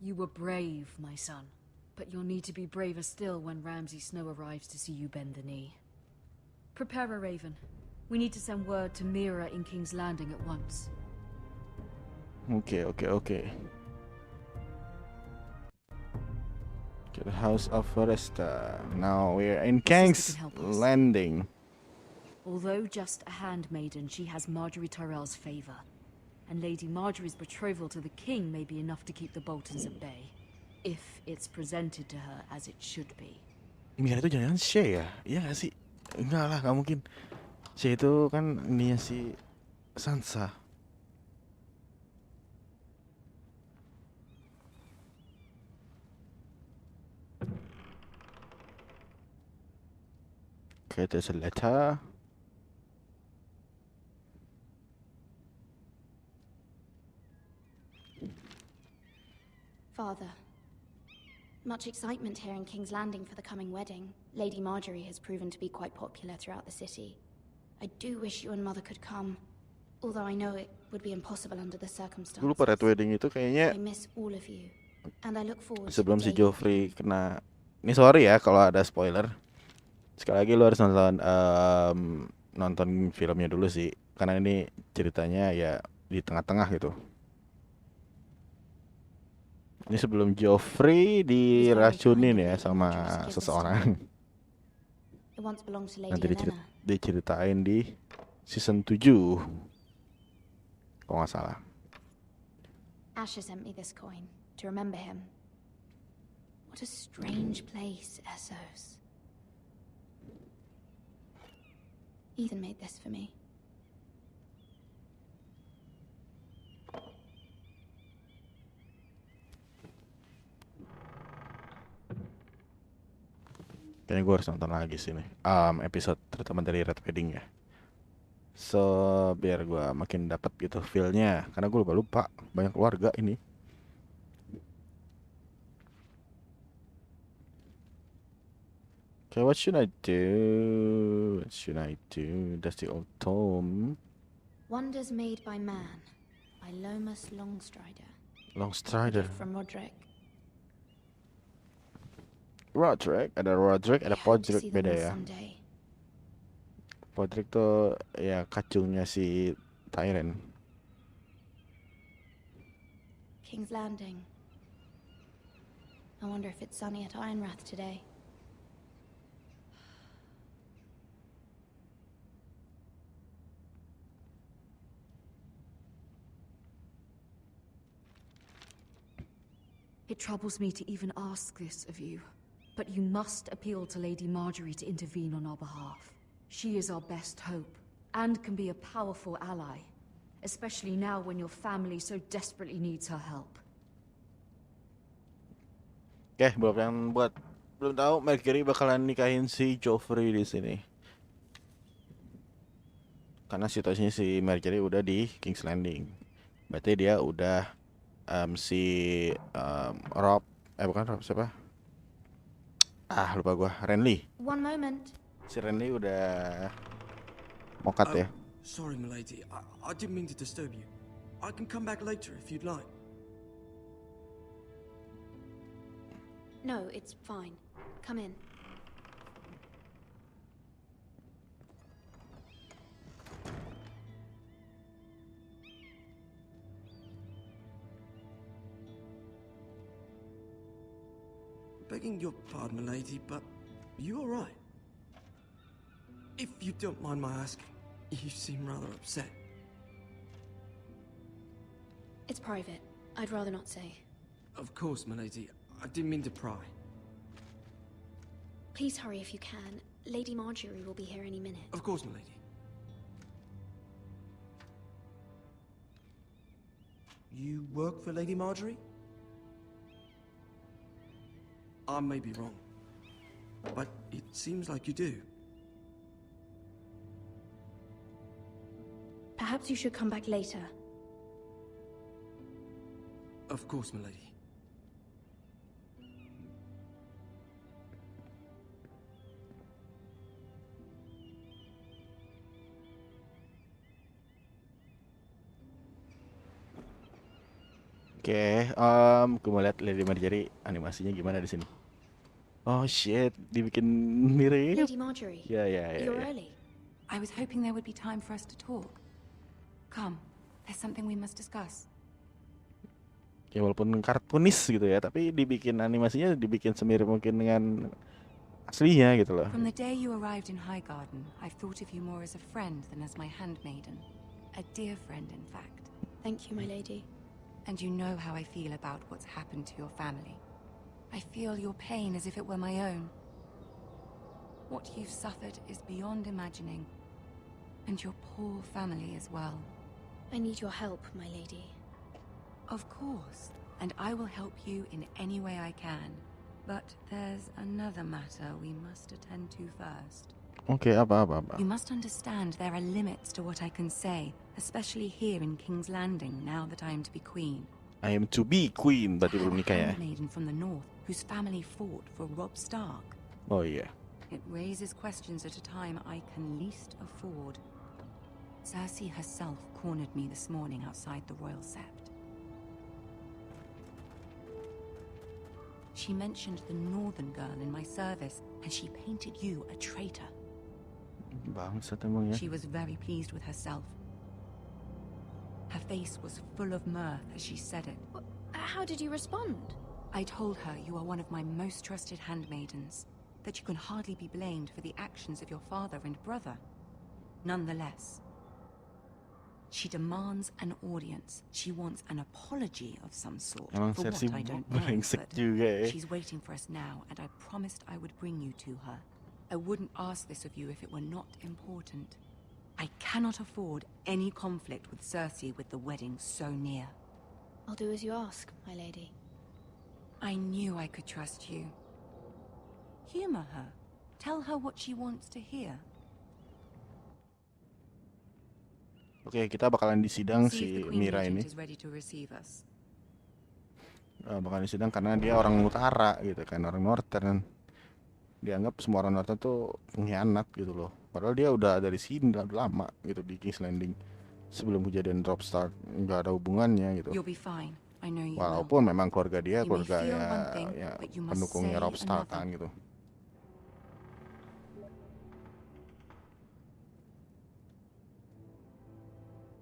You were brave, my son. But you'll need to be braver still when Ramsay Snow arrives to see you bend the knee. Prepare a raven. We need to send word to Mira in King's Landing at once. Okay. To the House of Foresta. Now we're in King's Landing. Although just a handmaiden, she has Marjorie Tyrell's favor. And Lady Marjorie's betrothal to the king may be enough to keep the Boltons at bay. If it's presented to her as it should be. Mira itu jangan Shay ya? Iya gak sih? Enggak lah, gak mungkin. Shay itu kan dia si Sansa. Okay, there's a letter. Father, much excitement here in King's Landing for the coming wedding. Lady Marjorie has proven to be quite popular throughout the city. I do wish you and Mother could come, although I know it would be impossible under the circumstances. Dulu pada wedding itu kayaknya I miss all of you, and I look forward sebelum to si the day. Joffrey kena. Ini sorry ya kalau ada spoiler. Sekali lagi lu harus nonton filmnya dulu sih, karena ini ceritanya ya di tengah-tengah gitu. Ini sebelum Joffrey diracunin ya sama seseorang. Nanti diceritain di season 7 kalau nggak salah. Asher sent me this coin to remember him. What a strange place, Essos. Ethan made this for me. Kayaknya gue harus nonton lagi sih nih episode terutama dari Red Wedding ya. So biar gue makin dapat gitu feel-nya, karena gue lupa banyak keluarga ini. Okay, what should I do? That's the old tome. Wonders Made by Man by Lomas Longstrider. Longstrider. From Roderick. Ada Roderick, ada Podrick, beda ya. Podrick tuh ya kacungnya si Tyrion. King's Landing. I wonder if it's sunny at Ironrath today. It troubles me to even ask this of you, but you must appeal to Lady Marjorie to intervene on our behalf. She is our best hope, and can be a powerful ally, especially now when your family so desperately needs her help. Oke, buat yang belum tahu, Mercury bakalan nikahin si Joffrey di sini. Karena situasinya si Mercury udah di King's Landing. Berarti dia udah Rob, bukan Rob, siapa? Lupa gua, Renly. One moment. Si Renly udah mokat ya. Sorry, milady. I didn't mean to disturb you. I can come back later if you'd like. No, it's fine. Come in. Begging your pardon, milady, but you all right? If you don't mind my asking, you seem rather upset. It's private. I'd rather not say. Of course, milady. I didn't mean to pry. Please hurry if you can. Lady Marjorie will be here any minute. Of course, milady. You work for Lady Marjorie? I may be wrong, but it seems like you do. Perhaps you should come back later. Of course, milady. Oke, gue mau lihat Lady Marjorie animasinya gimana di sini. Oh shit, dibikin mirip. Lady Marjorie. Ya ya ya. You're ya. early. I was hoping there would be time for us to talk. Come, there's something we must discuss. Ya walaupun kartunis gitu ya, tapi dibikin animasinya dibikin semirip mungkin dengan aslinya gitu loh. From the day you arrived in Highgarden, I've thought of you more as a friend than as my handmaiden. A dear friend, in fact. Thank you, my lady. And you know how I feel about what's happened to your family. I feel your pain as if it were my own. What you've suffered is beyond imagining. And your poor family as well. I need your help, my lady. Of course, and I will help you in any way I can. But there's another matter we must attend to first. Oke, apa. You must understand there are limits to what I can say, especially here in King's Landing, now that I am to be queen. I am to be queen, berarti belum nikah ya? Handmaiden from the north, whose family fought for Robb Stark. Oh iya. It raises questions at a time I can least afford. Cersei herself cornered me this morning outside the Royal Sept. She mentioned the northern girl in my service, and she painted you a traitor. Bangsat emang ya. She was very pleased with herself. Her face was full of mirth as she said it. How did you respond? I told her you are one of my most trusted handmaidens, that you can hardly be blamed for the actions of your father and brother. Nonetheless, she demands an audience. She wants an apology of some sort. Emang For Cersei what, I don't know, brengsek but juga ya. she's waiting for us now, and I promised I would bring you to her. I wouldn't ask this of you if it were not important. I cannot afford any conflict with Cersei with the wedding so near. I'll do as you ask, my lady. I knew I could trust you. Humor her. Tell her what she wants to hear. Oke, kita bakalan disidang See if si the Queen Mira Regent ini. is ready to receive us. Bakalan disidang karena dia orang utara gitu kan, orang northern. Dianggap semua orang northern tuh pengkhianat gitu loh. Padahal dia udah dari sini udah lama gitu di King's Landing. Sebelum kejadian Robb Stark nggak ada hubungannya gitu. You'll be fine. I know you Walaupun memang keluarga dia You may keluarga feel ya, one thing, ya but you must pendukungnya say Robb Stark another. kan gitu.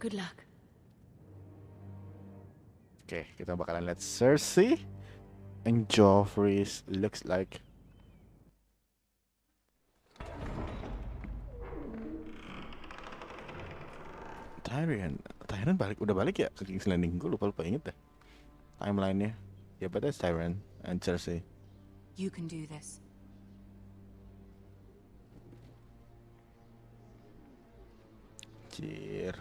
Good luck. Oke, kita bakalan lihat Cersei and Joffrey looks like. Tyrion udah balik ya ke King's Landing. Gue lupa inget deh timelinenya. Ya, but that's Tyrion and Cersei. You can do this. Cheer.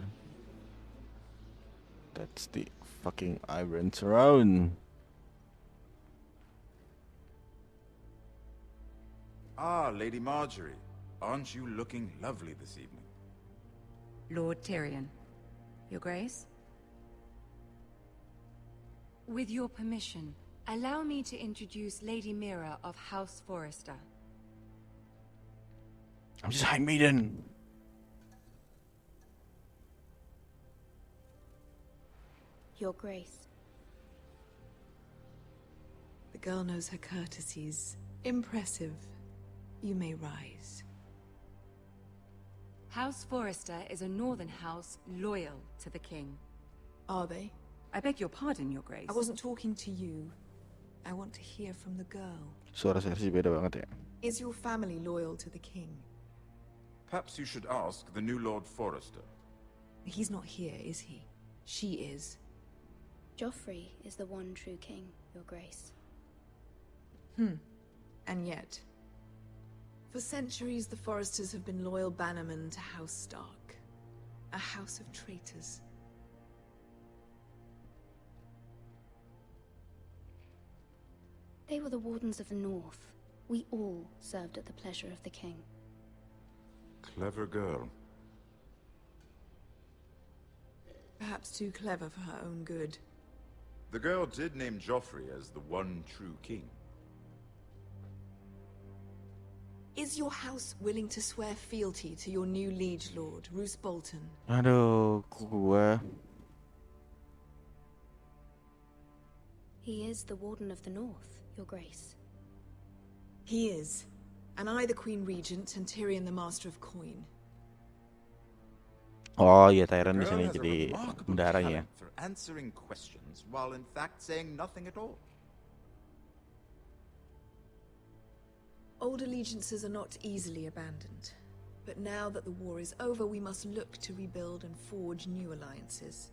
That's the fucking Iron Throne. Ah, Lady Marjorie. Aren't you looking lovely this evening? Lord Tyrion. Your Grace? With your permission, allow me to introduce Lady Mira of House Forrester. I'm just handmaiden. Your Grace. The girl knows her courtesies. Impressive. You may rise. House Forrester is a northern house loyal to the king. Are they? I beg your pardon, Your Grace. I wasn't talking to you. I want to hear from the girl. Suara Cersei beda banget ya. Is your family loyal to the king? Perhaps you should ask the new Lord Forrester. He's not here, is he? She is. Joffrey is the one true king, Your Grace. And yet, for centuries the Forresters have been loyal bannermen to House Stark. A house of traitors. They were the Wardens of the North. We all served at the pleasure of the king. Clever girl. Perhaps too clever for her own good. The girl did name Joffrey as the one true king. Is your house willing to swear fealty to your new liege lord, Roose Bolton? Aduh, gue. He is the Warden of the North, Your Grace. He is. And I the Queen Regent and Tyrion the Master of Coin. Oh iya, Tyrion di Girl sini has a jadi remarkable bendaharanya. talent for answering questions while in fact saying nothing at all. Old allegiances are not easily abandoned. But now that the war is over, we must look to rebuild and forge new alliances.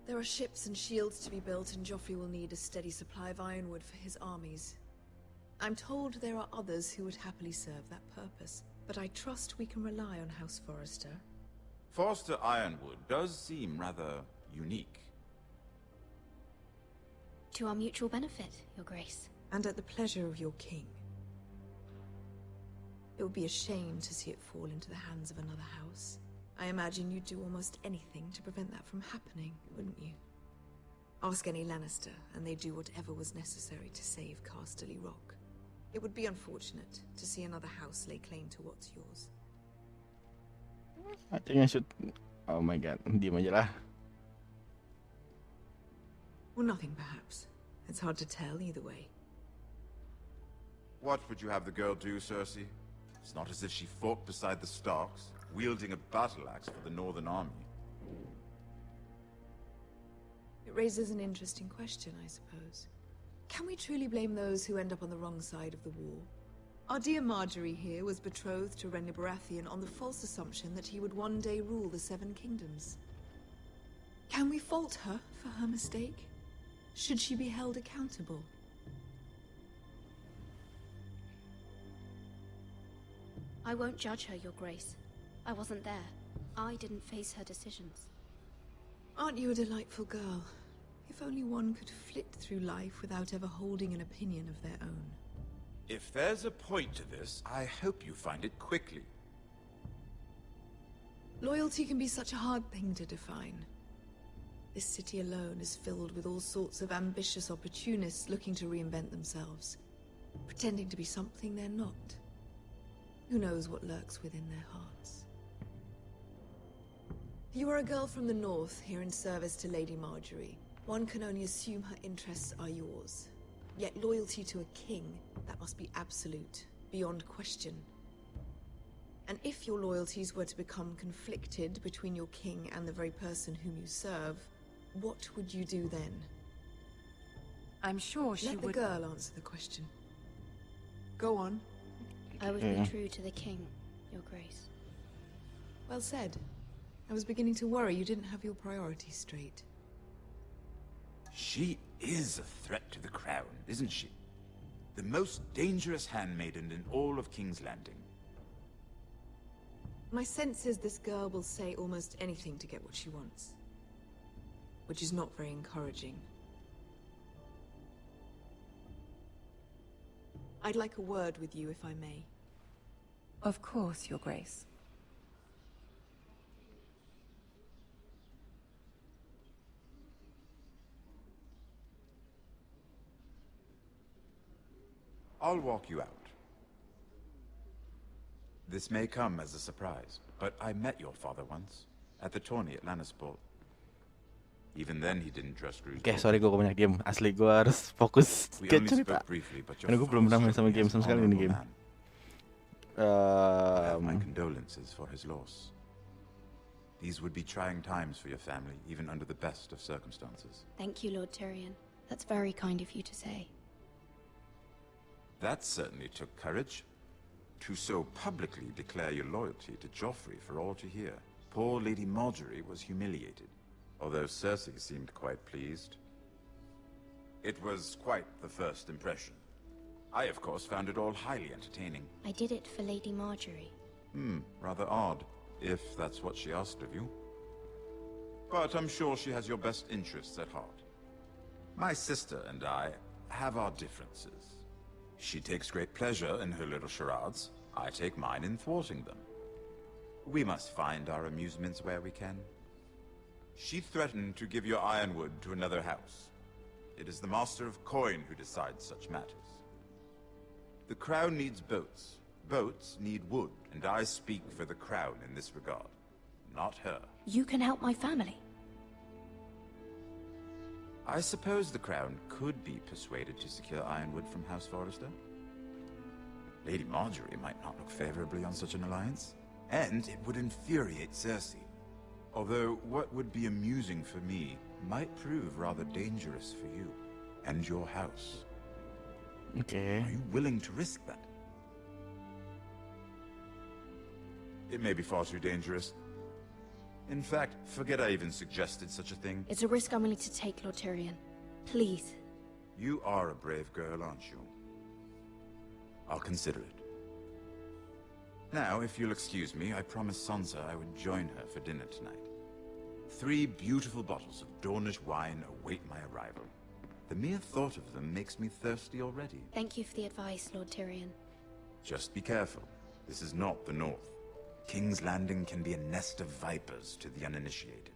There are ships and shields to be built, and Joffrey will need a steady supply of ironwood for his armies. I'm told there are others who would happily serve that purpose, but I trust we can rely on House Forrester. Forster Ironwood does seem rather unique. To our mutual benefit, Your Grace. And at the pleasure of your king. It would be a shame to see it fall into the hands of another house. I imagine you'd do almost anything to prevent that from happening, wouldn't you? Ask any Lannister, and they'd do whatever was necessary to save Casterly Rock. It would be unfortunate to see another house lay claim to what's yours. I think I should... Oh my god, diam aja lah. Or nothing, perhaps. It's hard to tell either way. What would you have the girl do, Cersei? It's not as if she fought beside the Starks, wielding a battle axe for the Northern Army. It raises an interesting question, I suppose. Can we truly blame those who end up on the wrong side of the war? Our dear Marjorie here was betrothed to Renly Baratheon on the false assumption that he would one day rule the Seven Kingdoms. Can we fault her for her mistake? Should she be held accountable? I won't judge her, Your Grace. I wasn't there. I didn't face her decisions. Aren't you a delightful girl? If only one could flit through life without ever holding an opinion of their own. If there's a point to this, I hope you find it quickly. Loyalty can be such a hard thing to define. This city alone is filled with all sorts of ambitious opportunists looking to reinvent themselves, pretending to be something they're not. Who knows what lurks within their hearts? You are a girl from the north, here in service to Lady Marjorie. One can only assume her interests are yours. Yet loyalty to a king, that must be absolute, beyond question. And if your loyalties were to become conflicted between your king and the very person whom you serve, what would you do then? I'm sure she would... would... Let the girl answer the question. Go on. I would be true to the king, Your Grace. Well said. I was beginning to worry you didn't have your priorities straight. She is a threat to the crown, isn't she? The most dangerous handmaiden in all of King's Landing. My sense is this girl will say almost anything to get what she wants. Which is not very encouraging. I'd like a word with you, if I may. Of course, Your Grace. I'll walk you out. This may come as a surprise, but I met your father once, at the tourney at Lannisport. Even then he didn't trust Roose. Oke, sorry gue banyak game. Asli gue harus fokus We ke only cerita. spoke briefly, but your Karena gue belum pernah main sama father game struck sama me as sekali an ini game. honorable man. I have my condolences for his loss. These would be trying times for your family, even under the best of circumstances. Thank you, Lord Tyrion. That's very kind of you to say. That certainly took courage. To so publicly declare your loyalty to Joffrey for all to hear. Poor Lady Marjorie was humiliated, although Cersei seemed quite pleased. It was quite the first impression. I, of course, found it all highly entertaining. I did it for Lady Marjorie. Rather odd, if that's what she asked of you. But I'm sure she has your best interests at heart. My sister and I have our differences, She takes great pleasure in her little charades. I take mine in thwarting them. We must find our amusements where we can. She threatened to give your ironwood to another house. It is the Master of Coin who decides such matters. The Crown needs boats. Boats need wood, and I speak for the Crown in this regard, not her. You can help my family. I suppose the Crown could be persuaded to secure ironwood from House Forrester. Lady Marjorie might not look favorably on such an alliance, and it would infuriate Cersei. Although what would be amusing for me might prove rather dangerous for you and your house. Okay. Are you willing to risk that? It may be far too dangerous. In fact, forget I even suggested such a thing. It's a risk I'm willing to take, Lord Tyrion. Please. You are a brave girl, aren't you? I'll consider it. Now, if you'll excuse me, I promised Sansa I would join her for dinner tonight. 3 beautiful bottles of Dornish wine await my arrival. The mere thought of them makes me thirsty already. Thank you for the advice, Lord Tyrion. Just be careful. This is not the North. King's Landing can be a nest of vipers to the uninitiated.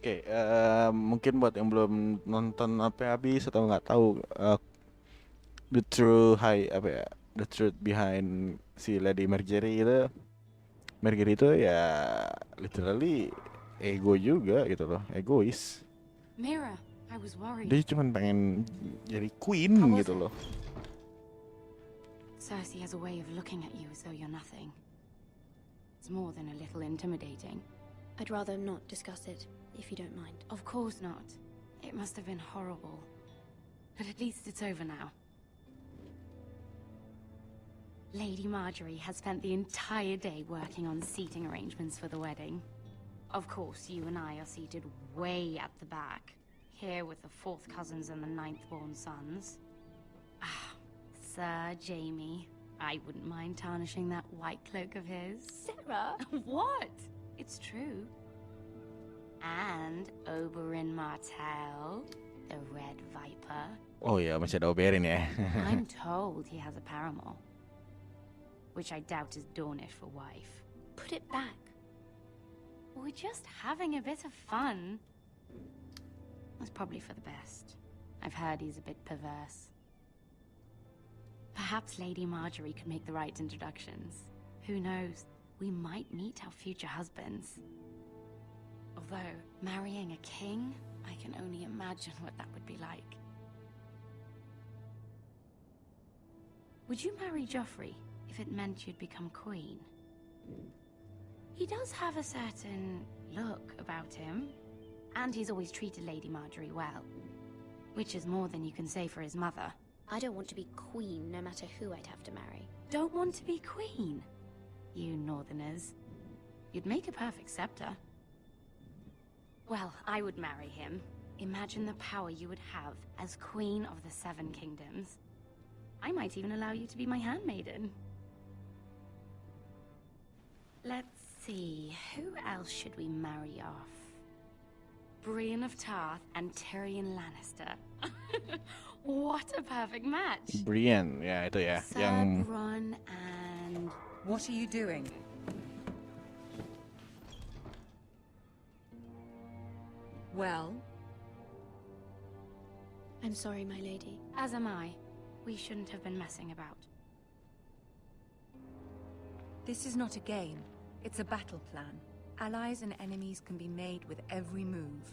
Oke, mungkin buat yang belum nonton sampai habis atau nggak tahu the truth behind si Lady Marjorie itu ya literally ego juga gitu loh, egois. Mira, I was worried. Dia cuma pengen jadi queen gitu loh. Cersei has a way of looking at you as though you're nothing. It's more than a little intimidating. I'd rather not discuss it, if you don't mind. Of course not. It must have been horrible. But at least it's over now. Lady Marjorie has spent the entire day working on seating arrangements for the wedding. Of course, you and I are seated way at the back, here with the 4th cousins and the 9th-born sons. Ah, Sir Jaime. I wouldn't mind tarnishing that white cloak of his. Sarah! What? It's true. And Oberyn Martell, the Red Viper. Oh ya, masih ada Oberyn ya. I'm told he has a paramour, which I doubt is Dornish for wife. Put it back. We're just having a bit of fun. That's probably for the best. I've heard he's a bit perverse. Perhaps Lady Marjorie could make the right introductions. Who knows? We might meet our future husbands. Although, marrying a king, I can only imagine what that would be like. Would you marry Joffrey if it meant you'd become queen? He does have a certain look about him, and he's always treated Lady Marjorie well, which is more than you can say for his mother. I don't want to be queen, no matter who I'd have to marry. Don't want to be queen? You Northerners. You'd make a perfect scepter. Well, I would marry him. Imagine the power you would have as Queen of the 7 Kingdoms. I might even allow you to be my handmaiden. Let's see, who else should we marry off? Brienne of Tarth and Tyrion Lannister. What a perfect match! Brienne, ya itu ya, Sir yang Bronn and... What are you doing? Well? I'm sorry, my lady. As am I. We shouldn't have been messing about. This is not a game. It's a battle plan. Allies and enemies can be made with every move.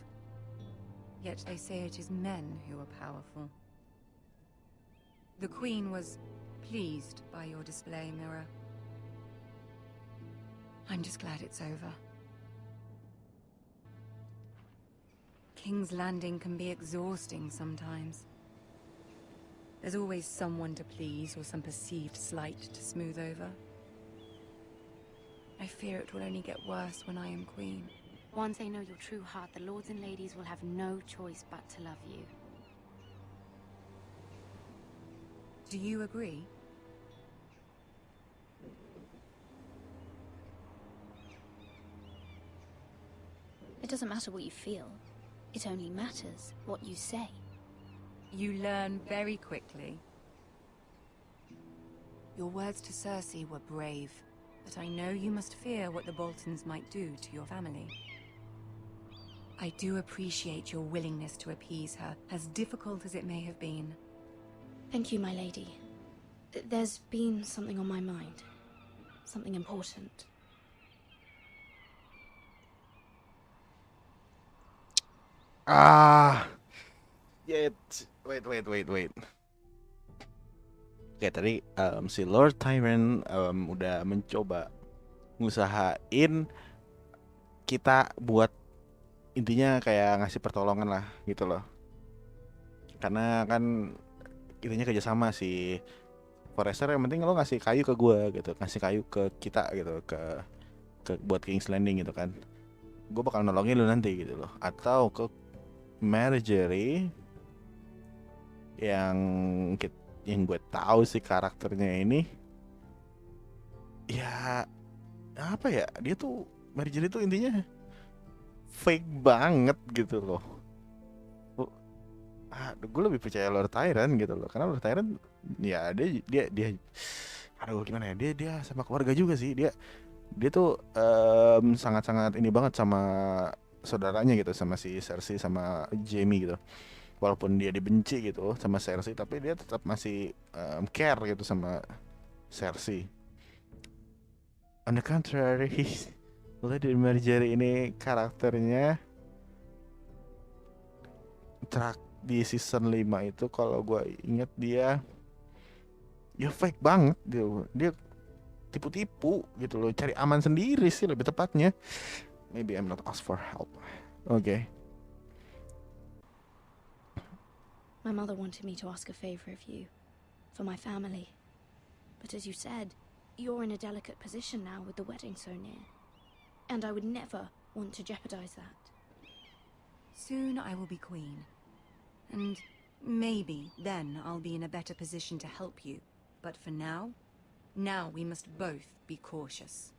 Yet they say it is men who are powerful. The Queen was pleased by your display, Mira. I'm just glad it's over. King's Landing can be exhausting sometimes. There's always someone to please or some perceived slight to smooth over. I fear it will only get worse when I am queen. Once they know your true heart, the lords and ladies will have no choice but to love you. Do you agree? It doesn't matter what you feel. It only matters what you say. You learn very quickly. Your words to Cersei were brave, but I know you must fear what the Boltons might do to your family. I do appreciate your willingness to appease her, as difficult as it may have been. Thank you, my lady. There's been something on my mind. Something important. Wait. Oke, tadi si Lord Tyrant udah mencoba ngusahain kita buat intinya kayak ngasih pertolongan lah gitu loh. Karena kan intinya kerjasama si Forester, yang penting lo ngasih kayu ke gue gitu, ngasih kayu ke kita gitu, ke buat King's Landing gitu kan. Gue bakal nolongin lo nanti gitu loh. Atau ke Marjorie yang gue tahu sih karakternya ini ya apa ya, dia tuh Marjorie tuh intinya fake banget gitu loh. Gue lebih percaya Lord Tyrant gitu loh, karena Lord Tyrant ya dia aduh gimana ya, dia sama keluarga juga sih, dia tuh sangat-sangat ini banget sama saudaranya gitu, sama si Cersei sama Jaime gitu. Walaupun dia dibenci gitu sama Cersei, tapi dia tetap masih care gitu sama Cersei. On the contrary, Lady Marjorie ini karakternya di season 5 itu kalau gue inget dia fake banget, dia tipu-tipu gitu loh, cari aman sendiri sih lebih tepatnya. Maybe I'm not ask for help. Okay. My mother wanted me to ask a favor of you, for my family. But as you said, you're in a delicate position now with the wedding so near. And I would never want to jeopardize that. Soon I will be queen. And maybe then I'll be in a better position to help you. But for now we must both be cautious.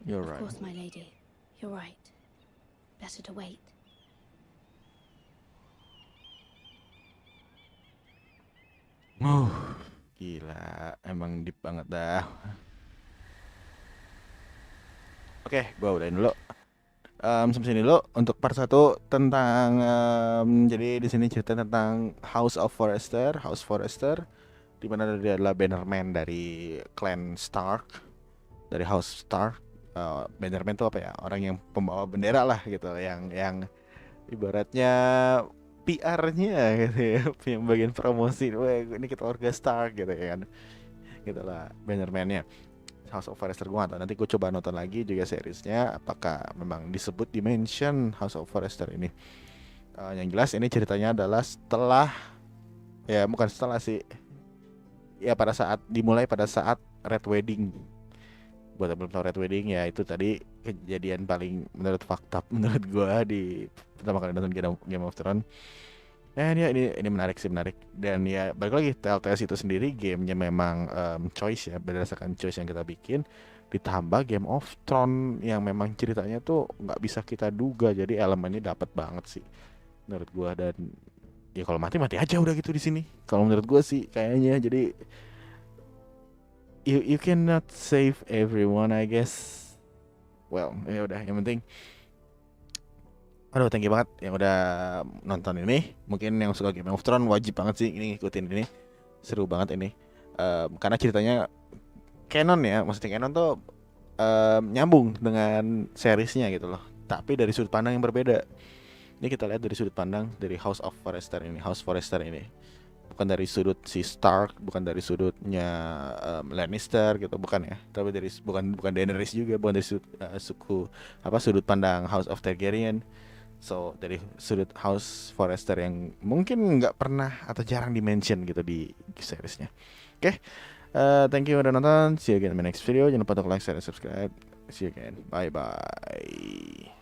You're right. Of course, my lady. You're right. Better to wait. Gila, emang deep banget dah. Oke, gua udahin dulu. Sampai sini dulu untuk part 1 tentang jadi di sini cerita tentang House Forrester, di mana dia adalah bannerman dari clan Stark, dari House Stark. Bannerman itu apa ya? Orang yang pembawa bendera lah gitu, yang ibaratnya PR-nya gitu ya, yang bagian promosi. Wah, ini kita warga Stark gitu ya kan. Gitulah bannerman-nya. House of Forrester, gue gak tau, nanti gue coba nonton lagi juga seriesnya apakah memang disebut dimension House of Forrester ini. Yang jelas ini ceritanya adalah bukan setelah sih ya, dimulai pada saat Red Wedding. Buat yang belum tahu Red Wedding, ya itu tadi kejadian paling menurut fakta menurut gue di pertama kali nonton Game of Thrones. Ini menarik dan ya balik lagi, Telltale itu sendiri gamenya memang choice ya, berdasarkan choice yang kita bikin, ditambah Game of Thrones yang memang ceritanya tuh nggak bisa kita duga, jadi elemennya dapat banget sih menurut gua. Dan ya kalau mati aja udah gitu di sini kalau menurut gua sih kayaknya. Jadi you cannot save everyone, I guess. Well, ya udah, yang penting aduh, thank you banget yang udah nonton ini. Mungkin yang suka Game of Thrones wajib banget sih ini ngikutin ini. Seru banget ini. Karena ceritanya canon ya. Maksudnya canon tuh nyambung dengan seriesnya gitu loh. Tapi dari sudut pandang yang berbeda. Ini kita lihat dari sudut pandang dari House Forrester ini. Bukan dari sudut si Stark, bukan dari sudutnya Lannister gitu, bukan ya. Tapi dari bukan Daenerys juga, bukan dari sudut pandang House of Targaryen. So dari sudut House Forrester yang mungkin nggak pernah atau jarang dimention gitu di seriesnya. Oke, thank you udah nonton. See you again in my next video. Jangan lupa untuk like, share, dan subscribe. See you again. Bye bye.